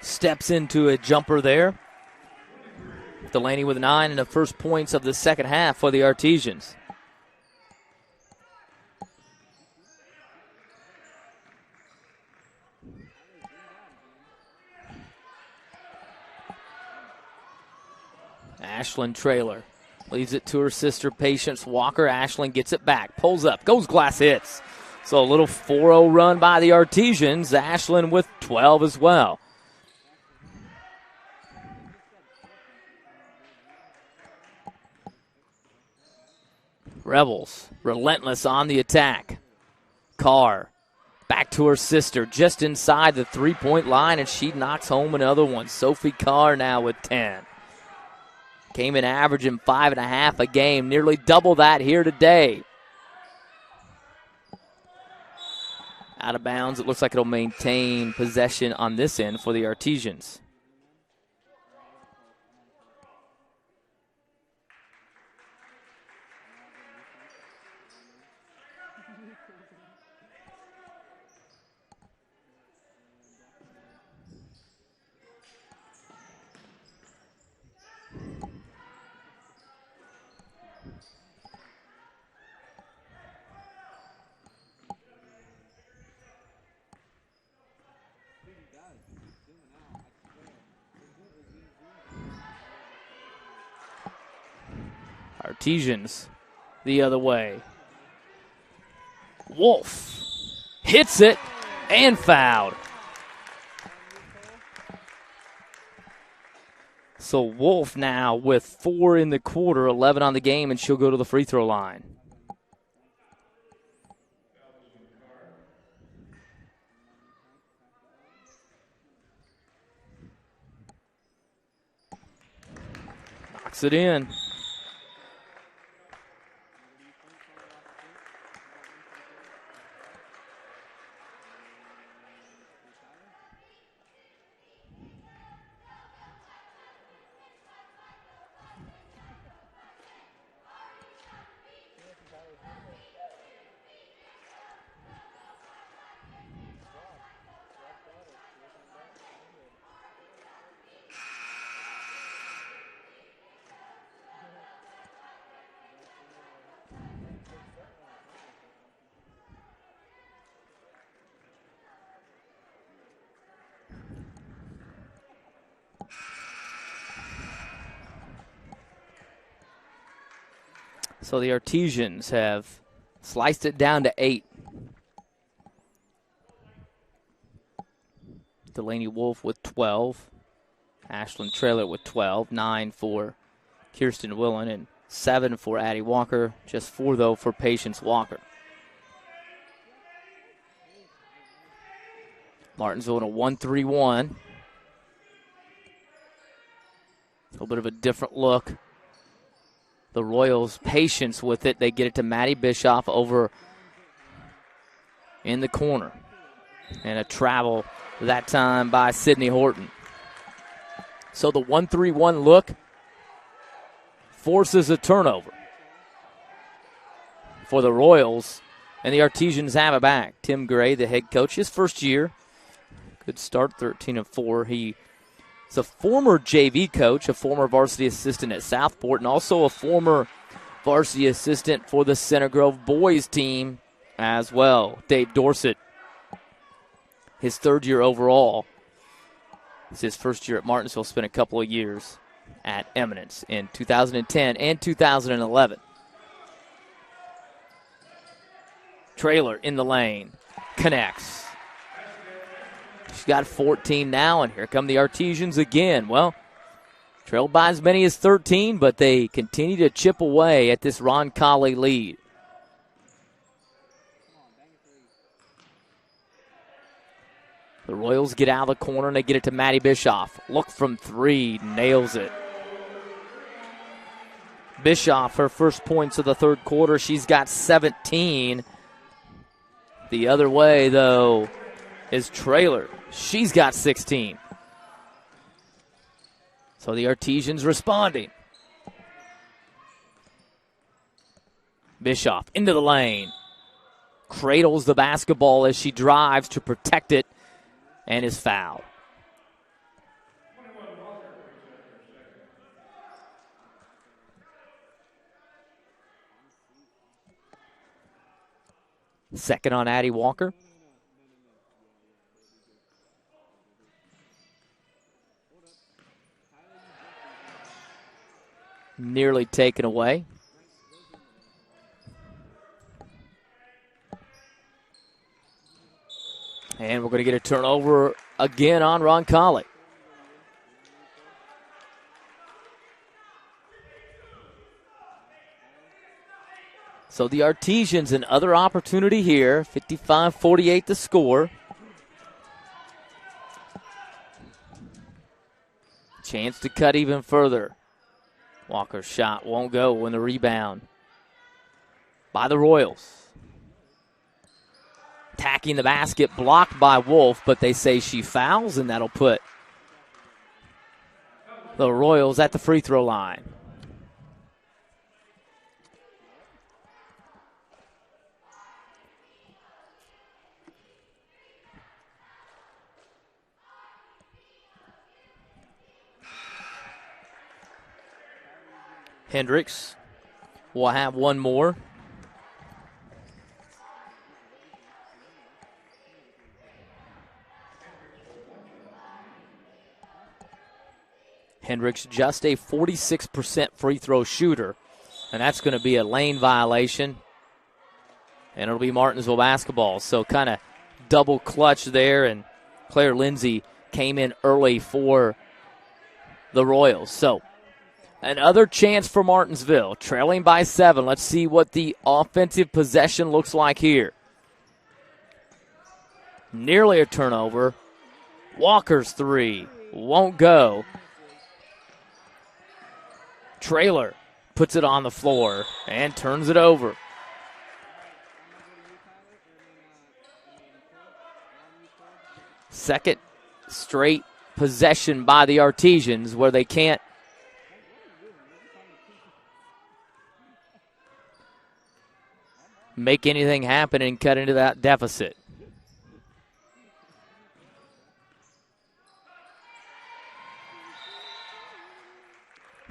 steps into a jumper there. Delaney with 9 and the first points of the second half for the Artesians. Ashlyn Traylor leaves it to her sister Patience Walker. Ashlyn gets it back, pulls up, goes glass hits. So a little 4-0 run by the Artesians. Ashlyn with 12 as well. Rebels relentless on the attack. Carr back to her sister just inside the three-point line, and she knocks home another one. Sophie Carr now with 10. Came in averaging 5.5 a game, nearly double that here today. Out of bounds. It looks like it'll maintain possession on this end for the Artesians. Artesians the other way. Wolf hits it and fouled. So Wolf now with 4 in the quarter, 11 on the game, and she'll go to the free throw line. Knocks it in. So the Artesians have sliced it down to 8. Delaney Wolf with 12. Ashlyn Traylor with 12. 9 for Kirsten Willen and 7 for Addie Walker. Just 4, though, for Patience Walker. Martinsville in a 1-3-1. A little bit of a different look. The Royals' patience with it. They get it to Maddie Bischoff over in the corner. And a travel that time by Sydney Horton. So the 1-3-1 look forces a turnover. for the Royals. And the Artesians have it back. Tim Gray, the head coach, his first year. Good start, 13-4. He is a former JV coach, a former varsity assistant at Southport, and also a former varsity assistant for the Center Grove boys team as well. Dave Dorsett, his third year overall. It's his first year at Martinsville, spent a couple of years at Eminence in 2010 and 2011. Trailer in the lane, connects. She's got 14 now, and here come the Artesians again. Well, trailed by as many as 13, but they continue to chip away at this Roncalli lead. The Royals get out of the corner, and they get it to Maddie Bischoff. Look from three, nails it. Bischoff, her first points of the third quarter. She's got 17. The other way, though, is Trailer. She's got 16. So the Artesians responding. Bischoff into the lane. Cradles the basketball as she drives to protect it and is fouled. Second on Addie Walker. Nearly taken away. And we're going to get a turnover again on Roncalli. So the Artesians, another opportunity here. 55-48 the score. Chance to cut even further. Walker's shot won't go in the rebound by the Royals. Attacking the basket, blocked by Wolf, but they say she fouls, and that'll put the Royals at the free throw line. Hendricks will have one more. Hendricks just a 46% free throw shooter, and that's going to be a lane violation, and it'll be Martinsville basketball. So kind of double clutch there, and Claire Lindsay came in early for the Royals. So another chance for Martinsville, trailing by 7. Let's see what the offensive possession looks like here. Nearly a turnover. Walker's three won't go. Trailer puts it on the floor and turns it over. Second straight possession by the Artesians where they can't make anything happen and cut into that deficit.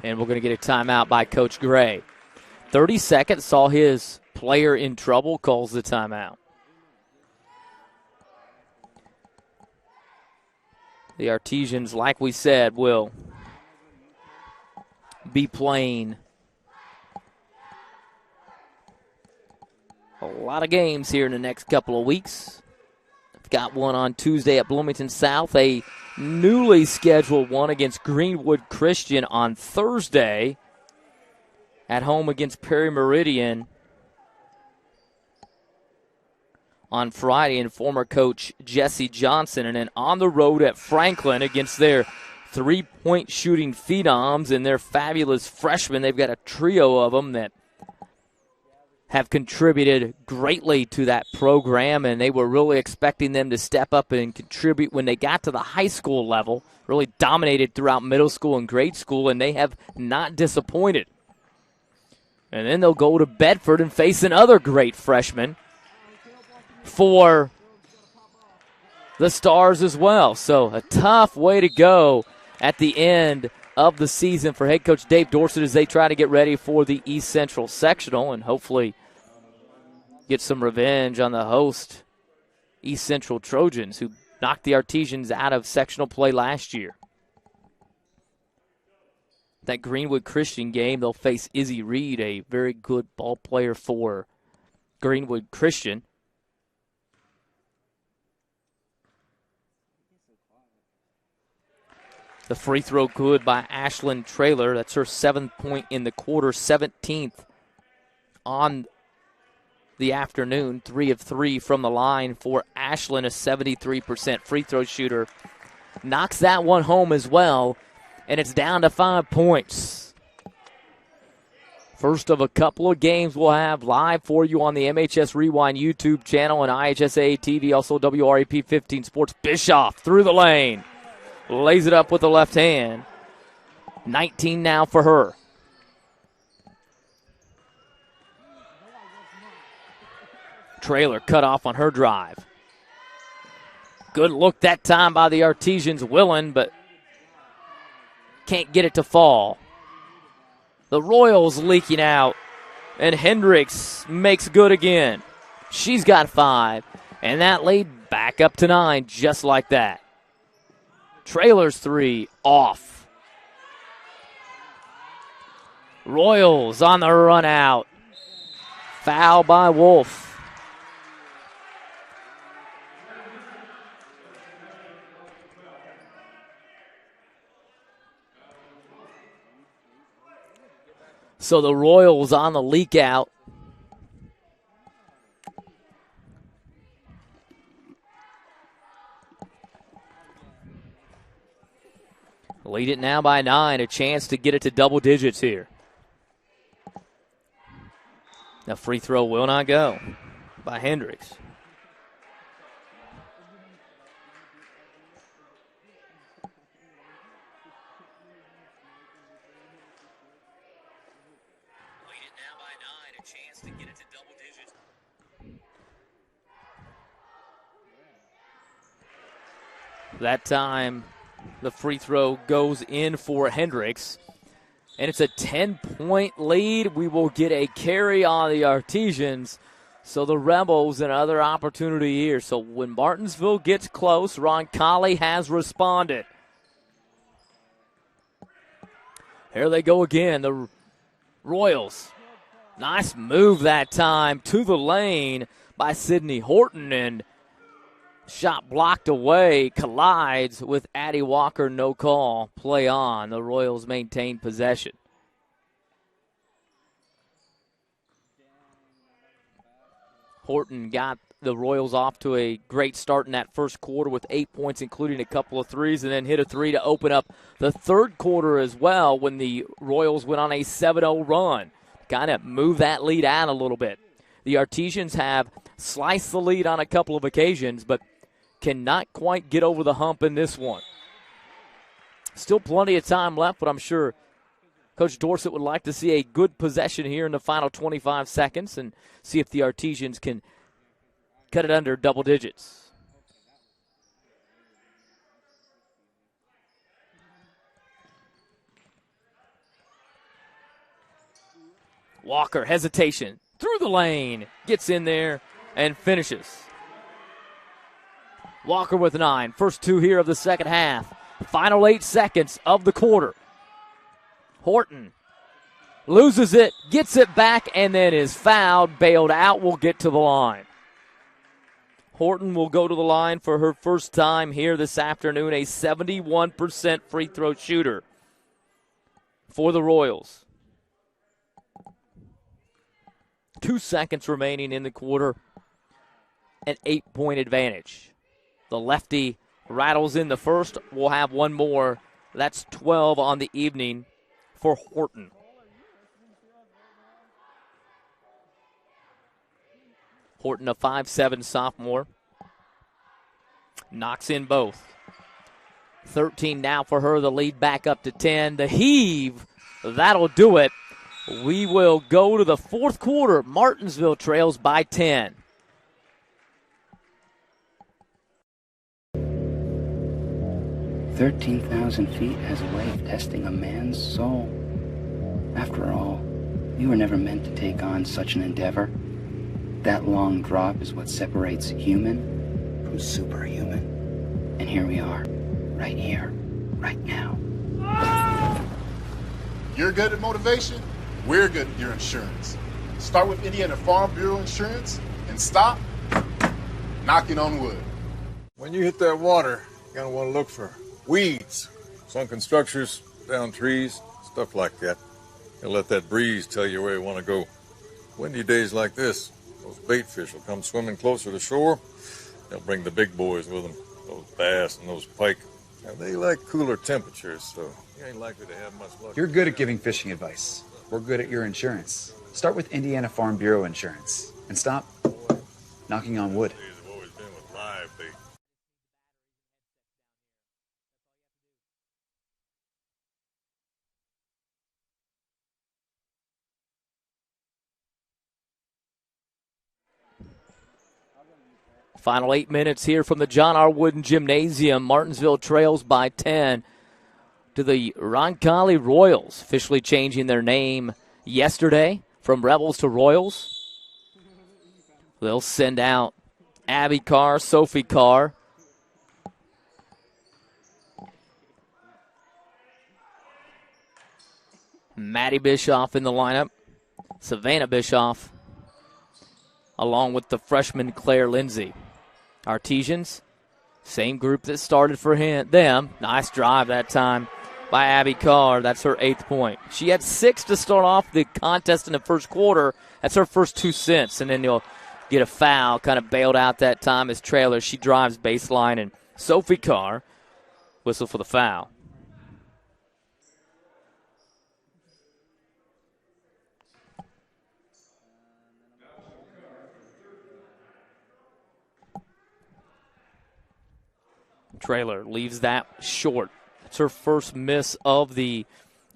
And we're going to get a timeout by Coach Gray. 30 seconds, saw his player in trouble, calls the timeout. The Artesians, like we said, will be playing a lot of games here in the next couple of weeks. I've got one on Tuesday at Bloomington South, a newly scheduled one against Greenwood Christian on Thursday, at home against Perry Meridian on Friday, and former coach Jesse Johnson, and then on the road at Franklin against their three-point shooting phenoms and their fabulous freshmen. They've got a trio of them that have contributed greatly to that program, and they were really expecting them to step up and contribute when they got to the high school level, really dominated throughout middle school and grade school, and they have not disappointed. And then they'll go to Bedford and face another great freshman for the Stars as well. So a tough way to go at the end of the season for head coach Dave Dorsett as they try to get ready for the East Central Sectional and hopefully get some revenge on the host East Central Trojans who knocked the Artesians out of sectional play last year. That Greenwood Christian game, they'll face Izzy Reed, a very good ball player for Greenwood Christian. The free throw good by Ashlyn Traylor. That's her 7th point in the quarter, 17th on the afternoon. 3 of 3 from the line for Ashlyn, a 73% free throw shooter. Knocks that one home as well, and it's down to 5 points. First of a couple of games we'll have live for you on the MHS Rewind YouTube channel and IHSAA TV, also WREP 15 Sports. Bischoff through the lane. Lays it up with the left hand. 19 now for her. Traylor cut off on her drive. Good look that time by the Artesians. Willen, but can't get it to fall. The Royals leaking out, and Hendricks makes good again. She's got 5, and that lead back up to 9 just like that. Traylor's 3 off. Royals on the run out. Foul by Wolf. So the Royals on the leak out. Lead it now by 9. A chance to get it to double digits here. The free throw will not go by Hendricks. That time, the free throw goes in for Hendricks. And it's a 10-point lead. We will get a carry on the Artesians. So the Rebels, another opportunity here. So when Martinsville gets close, Roncalli has responded. Here they go again, the Royals. Nice move that time to the lane by Sydney Horton, and shot blocked away, collides with Addie Walker, no call. Play on. The Royals maintain possession. Horton got the Royals off to a great start in that first quarter with 8 points, including a couple of threes, and then hit a 3 to open up the third quarter as well when the Royals went on a 7-0 run. Kind of move that lead out a little bit. The Artesians have sliced the lead on a couple of occasions, but cannot quite get over the hump in this one. Still plenty of time left, but I'm sure Coach Dorsett would like to see a good possession here in the final 25 seconds and see if the Artesians can cut it under double digits. Walker, hesitation, through the lane, gets in there and finishes. Walker with 9. First 2 here of the second half. Final 8 seconds of the quarter. Horton loses it, gets it back, and then is fouled, bailed out, will get to the line. Horton will go to the line for her first time here this afternoon, a 71% free throw shooter for the Royals. 2 seconds remaining in the quarter, an 8-point advantage. The lefty rattles in the first. We'll have one more. That's 12 on the evening for Horton. Horton, a 5'7" sophomore. Knocks in both. 13 now for her. The lead back up to 10. The heave, that'll do it. We will go to the fourth quarter. Martinsville trails by 10. "13,000 feet has a way of testing a man's soul. After all, you were never meant to take on such an endeavor. That long drop is what separates human from superhuman. And here we are, right here, right now." You're good at motivation, we're good at your insurance. Start with Indiana Farm Bureau Insurance and stop knocking on wood. When you hit that water, you're going to want to look for weeds, sunken structures, down trees, stuff like that. And let that breeze tell you where you want to go. Windy days like this, those bait fish will come swimming closer to shore. They'll bring the big boys with them, those bass and those pike. Now, they like cooler temperatures, so you ain't likely to have much luck. You're good at giving fishing advice. We're good at your insurance. Start with Indiana Farm Bureau Insurance and stop knocking on wood. I've always been with live bait. Final 8 minutes here from the John R. Wooden Gymnasium. Martinsville trails by 10 to the Roncalli Royals, officially changing their name yesterday from Rebels to Royals. They'll send out Abby Carr, Sophie Carr. Maddie Bischoff in the lineup. Savannah Bischoff, along with the freshman Claire Lindsay. Artesians, same group that started for them. Nice drive that time by Abby Carr. That's her 8th point. She had 6 to start off the contest in the first quarter. That's her first 2 since. And then you'll get a foul, kind of bailed out that time as Trailer. She drives baseline, and Sophie Carr whistle for the foul. Trailer leaves that short. It's her first miss of the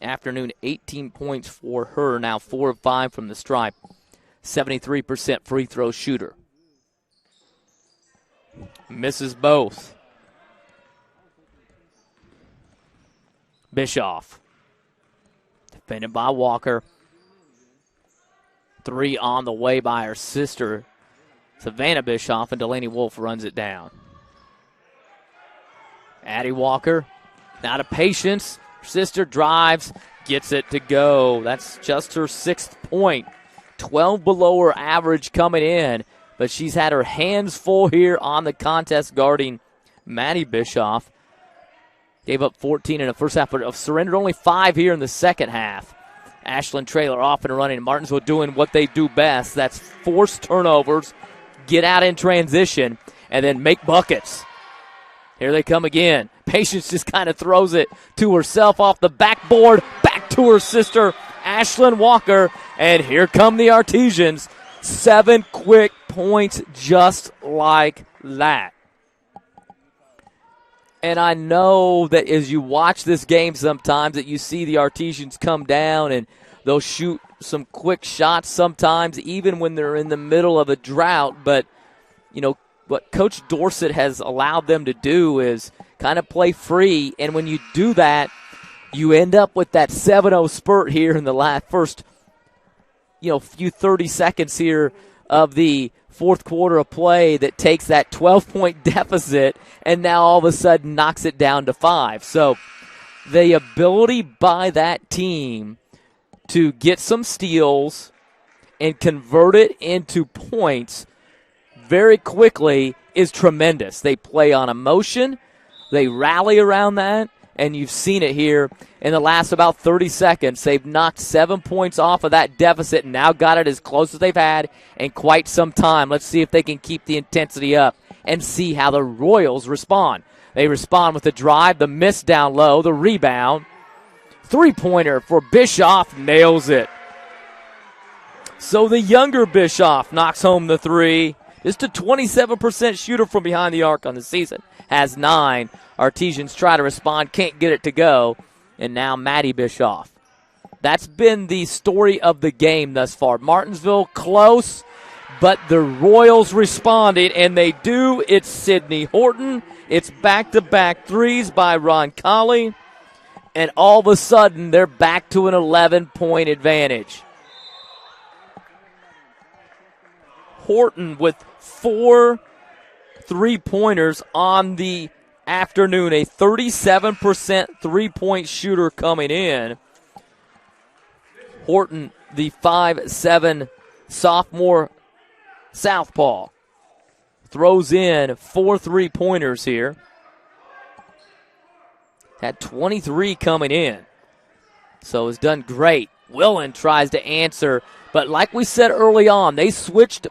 afternoon. 18 points for her. Now 4 of 5 from the stripe. 73% free throw shooter. Misses both. Bischoff. Defended by Walker. 3 on the way by her sister, Savannah Bischoff, and Delaney Wolf runs it down. Addie Walker, out of patience. Her sister drives, gets it to go. That's just her 6th point. 12 below her average coming in, but she's had her hands full here on the contest guarding Maddie Bischoff. Gave up 14 in the first half, but surrendered only 5 here in the second half. Ashlyn Trailer off and running. Martinsville doing what they do best. That's force turnovers, get out in transition, and then make buckets. Here they come again. Patience just kind of throws it to herself off the backboard, back to her sister, Ashlyn Walker, and here come the Artesians. 7 quick points just like that. And I know that as you watch this game sometimes that you see the Artesians come down and they'll shoot some quick shots sometimes, even when they're in the middle of a drought. But, you know, what Coach Dorsett has allowed them to do is kind of play free. And when you do that, you end up with that 7-0 spurt here in the first, few 30 seconds here of the fourth quarter of play that takes that 12-point deficit and now all of a sudden knocks it down to 5. So the ability by that team to get some steals and convert it into points very quickly is tremendous. They play on emotion. They rally around that, and you've seen it here in the last about 30 seconds. They've knocked 7 points off of that deficit and now got it as close as they've had in quite some time. Let's see if they can keep the intensity up and see how the Royals respond. They respond with the drive, the miss down low, the rebound. Three-pointer for Bischoff, nails it. So the younger Bischoff knocks home the 3. Just a 27% shooter from behind the arc on the season. Has 9. Artesians try to respond, can't get it to go. And now Maddie Bischoff. That's been the story of the game thus far. Martinsville close, but the Royals responded, and they do. It's Sydney Horton. It's back-to-back threes by Roncalli, and all of a sudden they're back to an 11-point advantage. Horton with 4 3-pointers on the afternoon, a 37% three-point shooter coming in. Horton, the 5'7" sophomore southpaw, throws in 4 3-pointers here. Had 23 coming in, so has done great. Willen tries to answer, but like we said early on, they switched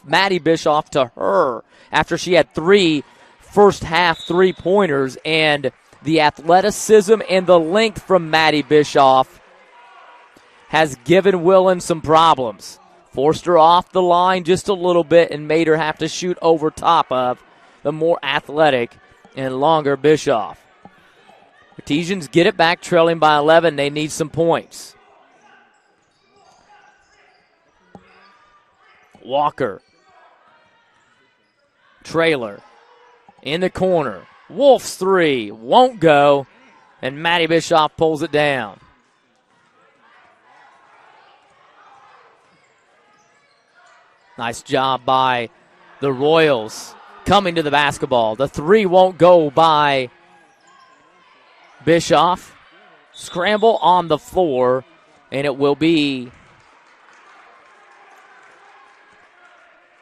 Maddie Bischoff, to her after she had 3 first-half three-pointers, and the athleticism and the length from Maddie Bischoff has given Willen some problems. Forced her off the line just a little bit and made her have to shoot over top of the more athletic and longer Bischoff. Artesians get it back, trailing by 11. They need some points. Walker. Trailer. In the corner. Wolf's 3. Won't go. And Maddie Bischoff pulls it down. Nice job by the Royals coming to the basketball. The 3 won't go by Bischoff. Scramble on the floor, and it will be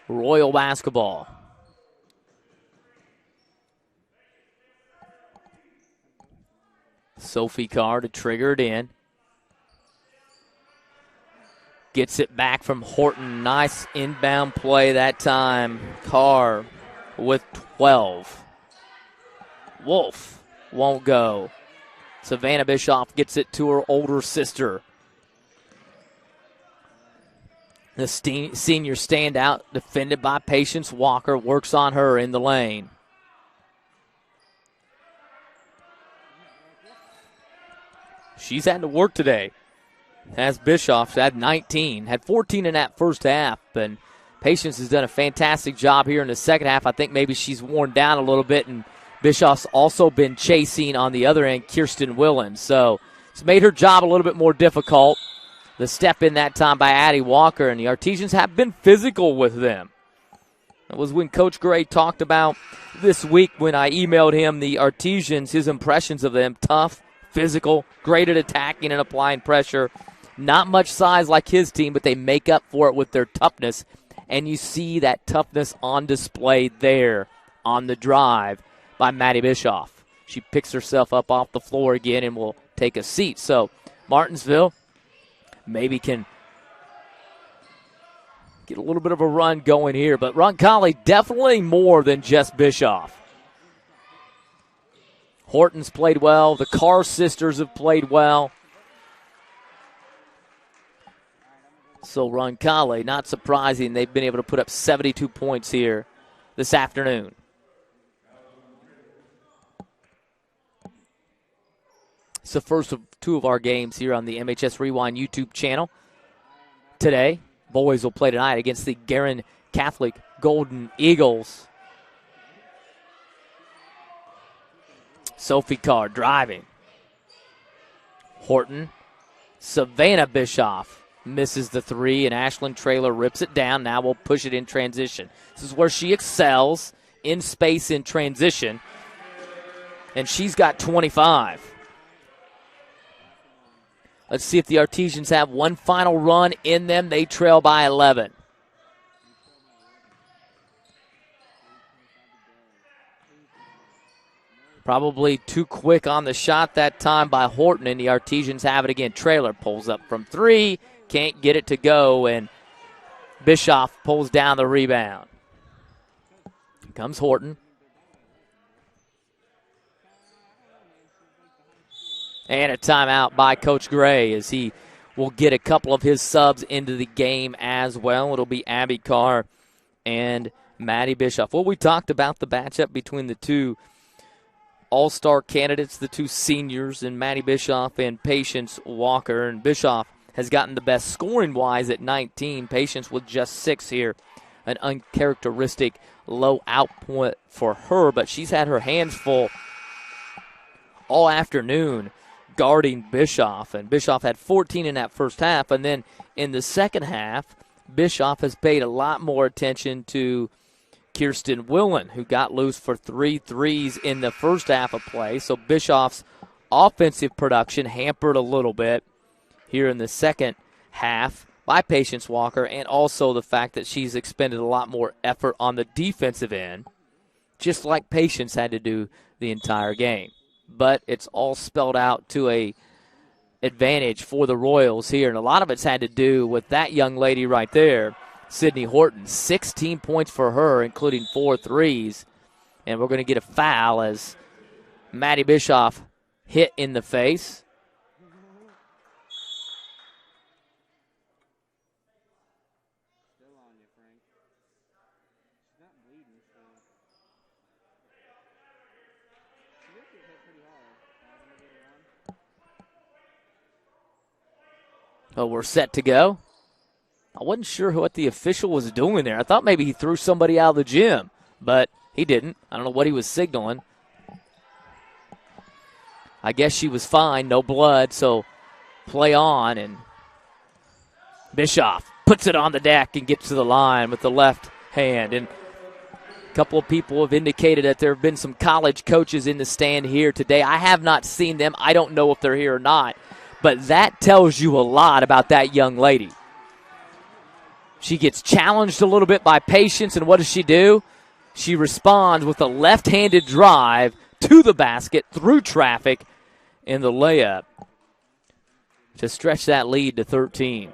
Royal basketball. Sophie Carr to trigger it in. Gets it back from Horton. Nice inbound play that time. Carr with 12. Wolf won't go. Savannah Bischoff gets it to her older sister. The senior standout, defended by Patience Walker, works on her in the lane. She's had to work today. Has Bischoff, had 19, had 14 in that first half, and Patience has done a fantastic job here in the second half. I think maybe she's worn down a little bit, and Bischoff's also been chasing on the other end, Kirsten Willen. So it's made her job a little bit more difficult. The step in that time by Addie Walker, and the Artesians have been physical with them. That was when Coach Gray talked about this week when I emailed him the Artesians, his impressions of them: tough, physical, great at attacking and applying pressure. Not much size like his team, but they make up for it with their toughness. And you see that toughness on display there on the drive by Maddie Bischoff. She picks herself up off the floor again and will take a seat. So Martinsville maybe can get a little bit of a run going here. But Roncalli definitely more than just Bischoff. Horton's played well. The Carr sisters have played well. So Roncalli, not surprising, they've been able to put up 72 points here this afternoon. It's the first of 2 of our games here on the MHS Rewind YouTube channel. Today, boys will play tonight against the Guerin Catholic Golden Eagles. Sophie Carr driving. Horton. Savannah Bischoff misses the 3, and Ashlyn Traylor rips it down. Now we'll push it in transition. This is where she excels, in space in transition. And she's got 25. Let's see if the Artesians have one final run in them. They trail by 11. Probably too quick on the shot that time by Horton, and the Artesians have it again. Traylor pulls up from 3, can't get it to go, and Bischoff pulls down the rebound. Here comes Horton. And a timeout by Coach Gray as he will get a couple of his subs into the game as well. It'll be Abby Carr and Maddie Bischoff. Well, we talked about the matchup between the two all-star candidates, the two seniors, and Maddie Bischoff and Patience Walker. And Bischoff has gotten the best scoring-wise at 19. Patience with just 6 here. An uncharacteristic low output for her, but she's had her hands full all afternoon guarding Bischoff. And Bischoff had 14 in that first half. And then in the second half, Bischoff has paid a lot more attention to Kirsten Willen, who got loose for 3 threes in the first half of play. So Bischoff's offensive production hampered a little bit here in the second half by Patience Walker, and also the fact that she's expended a lot more effort on the defensive end, just like Patience had to do the entire game. But it's all spelled out to a advantage for the Royals here, and a lot of it's had to do with that young lady right there, Sydney Horton. 16 points for her, including 4 threes. And we're going to get a foul as Maddie Bischoff hit in the face. Oh, we're set to go. I wasn't sure what the official was doing there. I thought maybe he threw somebody out of the gym, but he didn't. I don't know what he was signaling. I guess she was fine, no blood, so play on. And Bischoff puts it on the deck and gets to the line with the left hand. And a couple of people have indicated that there have been some college coaches in the stand here today. I have not seen them. I don't know if they're here or not. But that tells you a lot about that young lady. She gets challenged a little bit by Patience, and what does she do? She responds with a left-handed drive to the basket through traffic in the layup to stretch that lead to 13.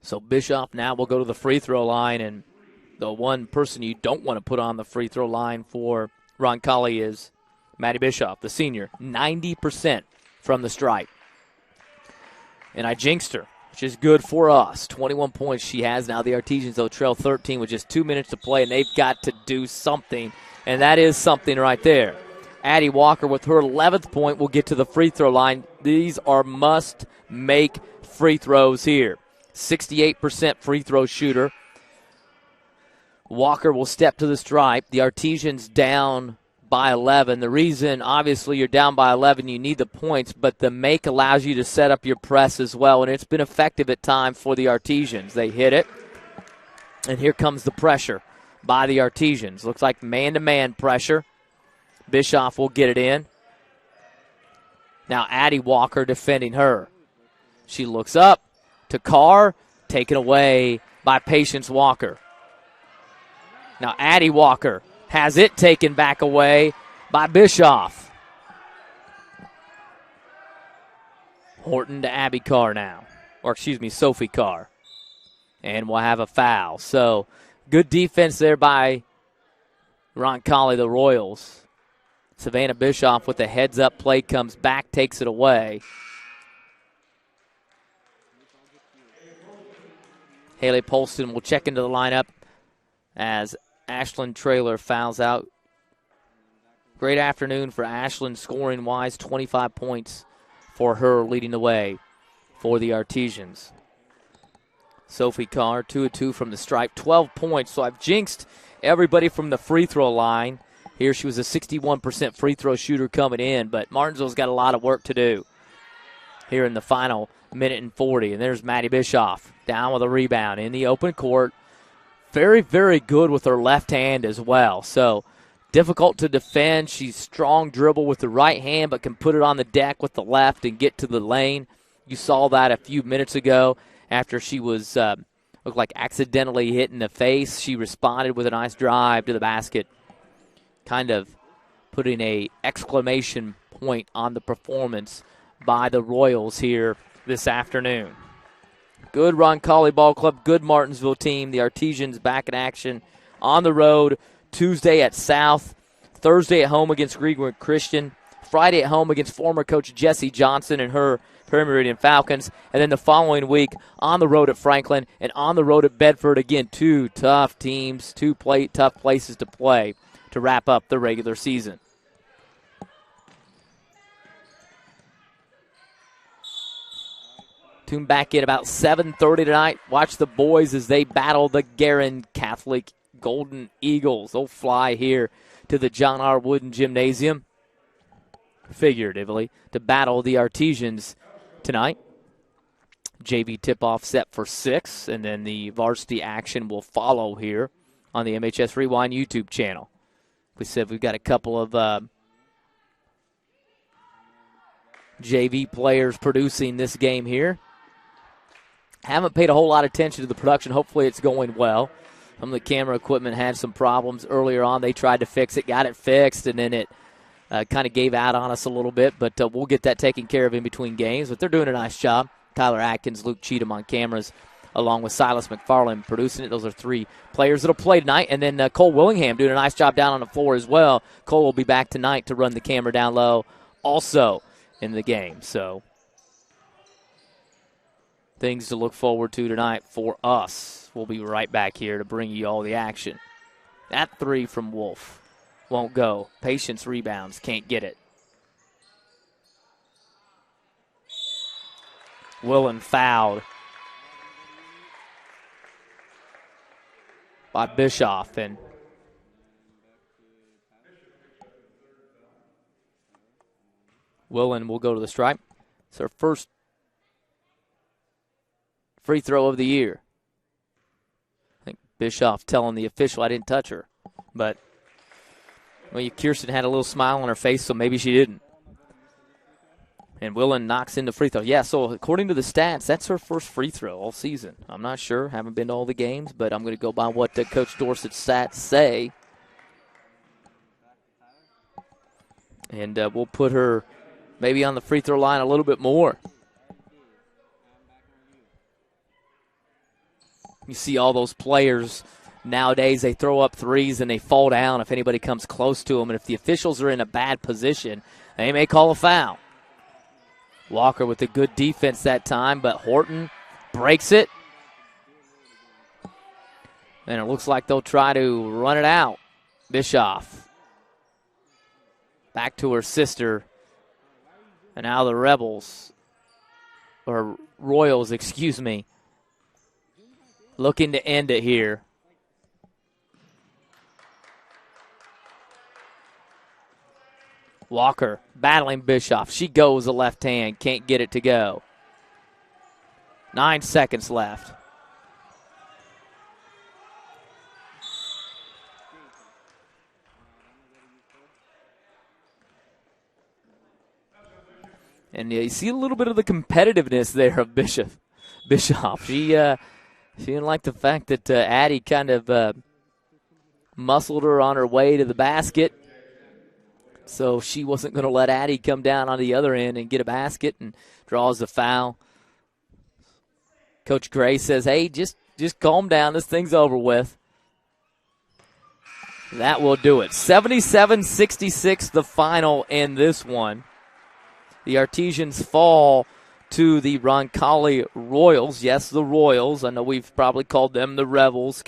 So Bischoff now will go to the free throw line, and the one person you don't want to put on the free throw line for Roncalli is Maddie Bischoff, the senior. 90% from the stripe. And I jinxed her, which is good for us. 21 points she has now. The Artesians, though, trail 13 with just 2 minutes to play, and they've got to do something, and that is something right there. Addie Walker with her 11th point will get to the free throw line. These are must-make free throws here. 68% free throw shooter. Walker will step to the stripe. The Artesians down by 11. The reason, obviously, you're down by 11, you need the points, but the make allows you to set up your press as well, and it's been effective at times for the Artesians. They hit it, and here comes the pressure by the Artesians. Looks like man-to-man pressure. Bischoff will get it in. Now Addie Walker defending her. She looks up to Carr, taken away by Patience Walker. Now Addie Walker has it taken back away by Bischoff. Horton to Abby Carr now. Or excuse me, Sophie Carr. And we'll have a foul. So good defense there by Roncalli, the Royals. Savannah Bischoff with a heads-up play comes back, takes it away. Haley Polston will check into the lineup as Ashlyn Traylor fouls out. Great afternoon for Ashlyn scoring-wise. 25 points for her leading the way for the Artesians. Sophie Carr, 2 of 2 from the stripe. 12 points, so I've jinxed everybody from the free throw line. Here she was a 61% free throw shooter coming in, but Martinsville's got a lot of work to do here in the final minute and 40. And there's Maddie Bischoff down with a rebound in the open court. Very, very good with her left hand as well. So difficult to defend. She's strong dribble with the right hand, but can put it on the deck with the left and get to the lane. You saw that a few minutes ago after she was looked like accidentally hit in the face. She responded with a nice drive to the basket, kind of putting a exclamation point on the performance by the Royals here this afternoon. Good Roncalli Ball Club, good Martinsville team. The Artesians back in action on the road Tuesday at South, Thursday at home against Greenwood Christian, Friday at home against former coach Jessie Johnson and her Prairie Meridian Falcons. And then the following week on the road at Franklin and on the road at Bedford. Again, two tough teams, tough places to play to wrap up the regular season. Tune back in about 7:30 tonight. Watch the boys as they battle the Guerin Catholic Golden Eagles. They'll fly here to the John R. Wooden Gymnasium, figuratively, to battle the Artesians tonight. JV tip-off set for 6, and then the varsity action will follow here on the MHS Rewind YouTube channel. We said we've got a couple of JV players producing this game here. Haven't paid a whole lot of attention to the production. Hopefully it's going well. Some of the camera equipment had some problems earlier on. They tried to fix it, got it fixed, and then it kind of gave out on us a little bit. But we'll get that taken care of in between games. But they're doing a nice job. Tyler Atkins, Luke Cheatham on cameras, along with Silas McFarland producing it. Those are 3 players that will play tonight. And then Cole Willingham doing a nice job down on the floor as well. Cole will be back tonight to run the camera down low also in the game. So things to look forward to tonight for us. We'll be right back here to bring you all the action. That 3 from Wolf won't go. Patience rebounds, can't get it. Willen fouled by Bischoff, and Willen will go to the stripe. It's her first free throw of the year. I think Bischoff telling the official I didn't touch her. But, well, Kirsten had a little smile on her face, so maybe she didn't. And Willen knocks in the free throw. Yeah, so according to the stats, that's her first free throw all season. I'm not sure. Haven't been to all the games, but I'm going to go by what Coach Dorsett's stats say. And we'll put her maybe on the free throw line a little bit more. You see all those players nowadays, they throw up threes and they fall down if anybody comes close to them. And if the officials are in a bad position, they may call a foul. Walker with a good defense that time, but Horton breaks it. And it looks like they'll try to run it out. Bischoff back to her sister. And now the Royals, looking to end it here. Walker battling Bischoff. She goes the left hand. Can't get it to go. 9 seconds left. And you see a little bit of the competitiveness there of Bischoff. She didn't like the fact that Addie kind of muscled her on her way to the basket. So she wasn't going to let Addie come down on the other end and get a basket, and draws the foul. Coach Gray says, hey, just calm down. This thing's over with. That will do it. 77-66 the final in this one. The Artesians fall to the Roncalli Royals. Yes, the Royals. I know we've probably called them the Rebels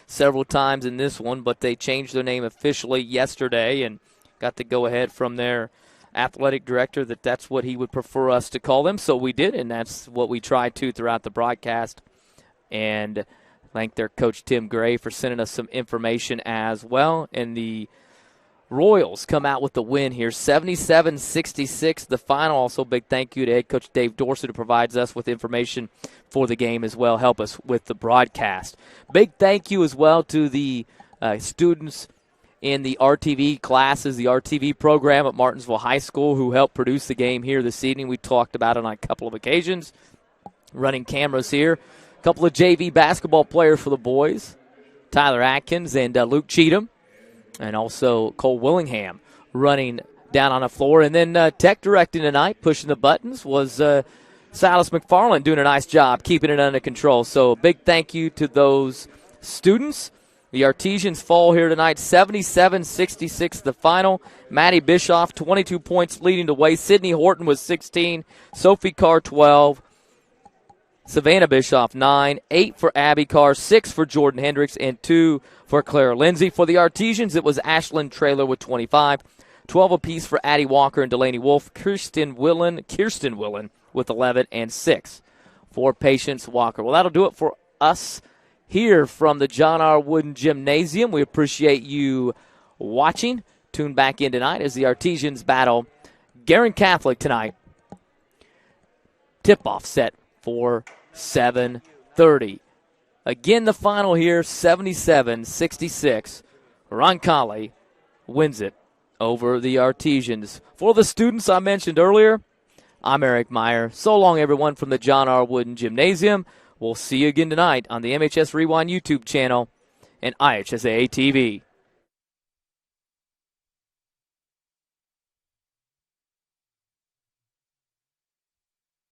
several times in this one, but they changed their name officially yesterday and got the go-ahead from their athletic director that that's what he would prefer us to call them. So we did, and that's what we tried to throughout the broadcast. And thank their coach, Tim Gray, for sending us some information as well. And the Royals come out with the win here, 77-66 the final. Also, big thank you to head coach Dave Dorsett, who provides us with information for the game as well, help us with the broadcast. Big thank you as well to the students in the RTV classes, the RTV program at Martinsville High School, who helped produce the game here this evening. We talked about it on a couple of occasions, running cameras here. A couple of JV basketball players for the boys, Tyler Atkins and Luke Cheatham, and also Cole Willingham running down on the floor. And then tech directing tonight, pushing the buttons, was Silas McFarland doing a nice job keeping it under control. So a big thank you to those students. The Artesians fall here tonight, 77-66 the final. Maddie Bischoff, 22 points leading the way. Sydney Horton was 16. Sophie Carr, 12. Savannah Bischoff, 9. 8 for Abby Carr, 6 for Jordan Hendricks, and 2 for Clara Lindsay. For the Artesians, it was Ashlyn Traylor with 25. 12 apiece for Addie Walker and Delaney Wolf. Kirsten Willen with 11, and 6 for Patience Walker. Well, that'll do it for us here from the John R. Wooden Gymnasium. We appreciate you watching. Tune back in tonight as the Artesians battle Guerin Catholic tonight. Tip-off set for 7:30. Again, the final here, 77-66. Roncalli wins it over the Artesians. For the students I mentioned earlier, I'm Eric Meyer. So long, everyone, from the John R. Wooden Gymnasium. We'll see you again tonight on the MHS Rewind YouTube channel and IHSAA TV.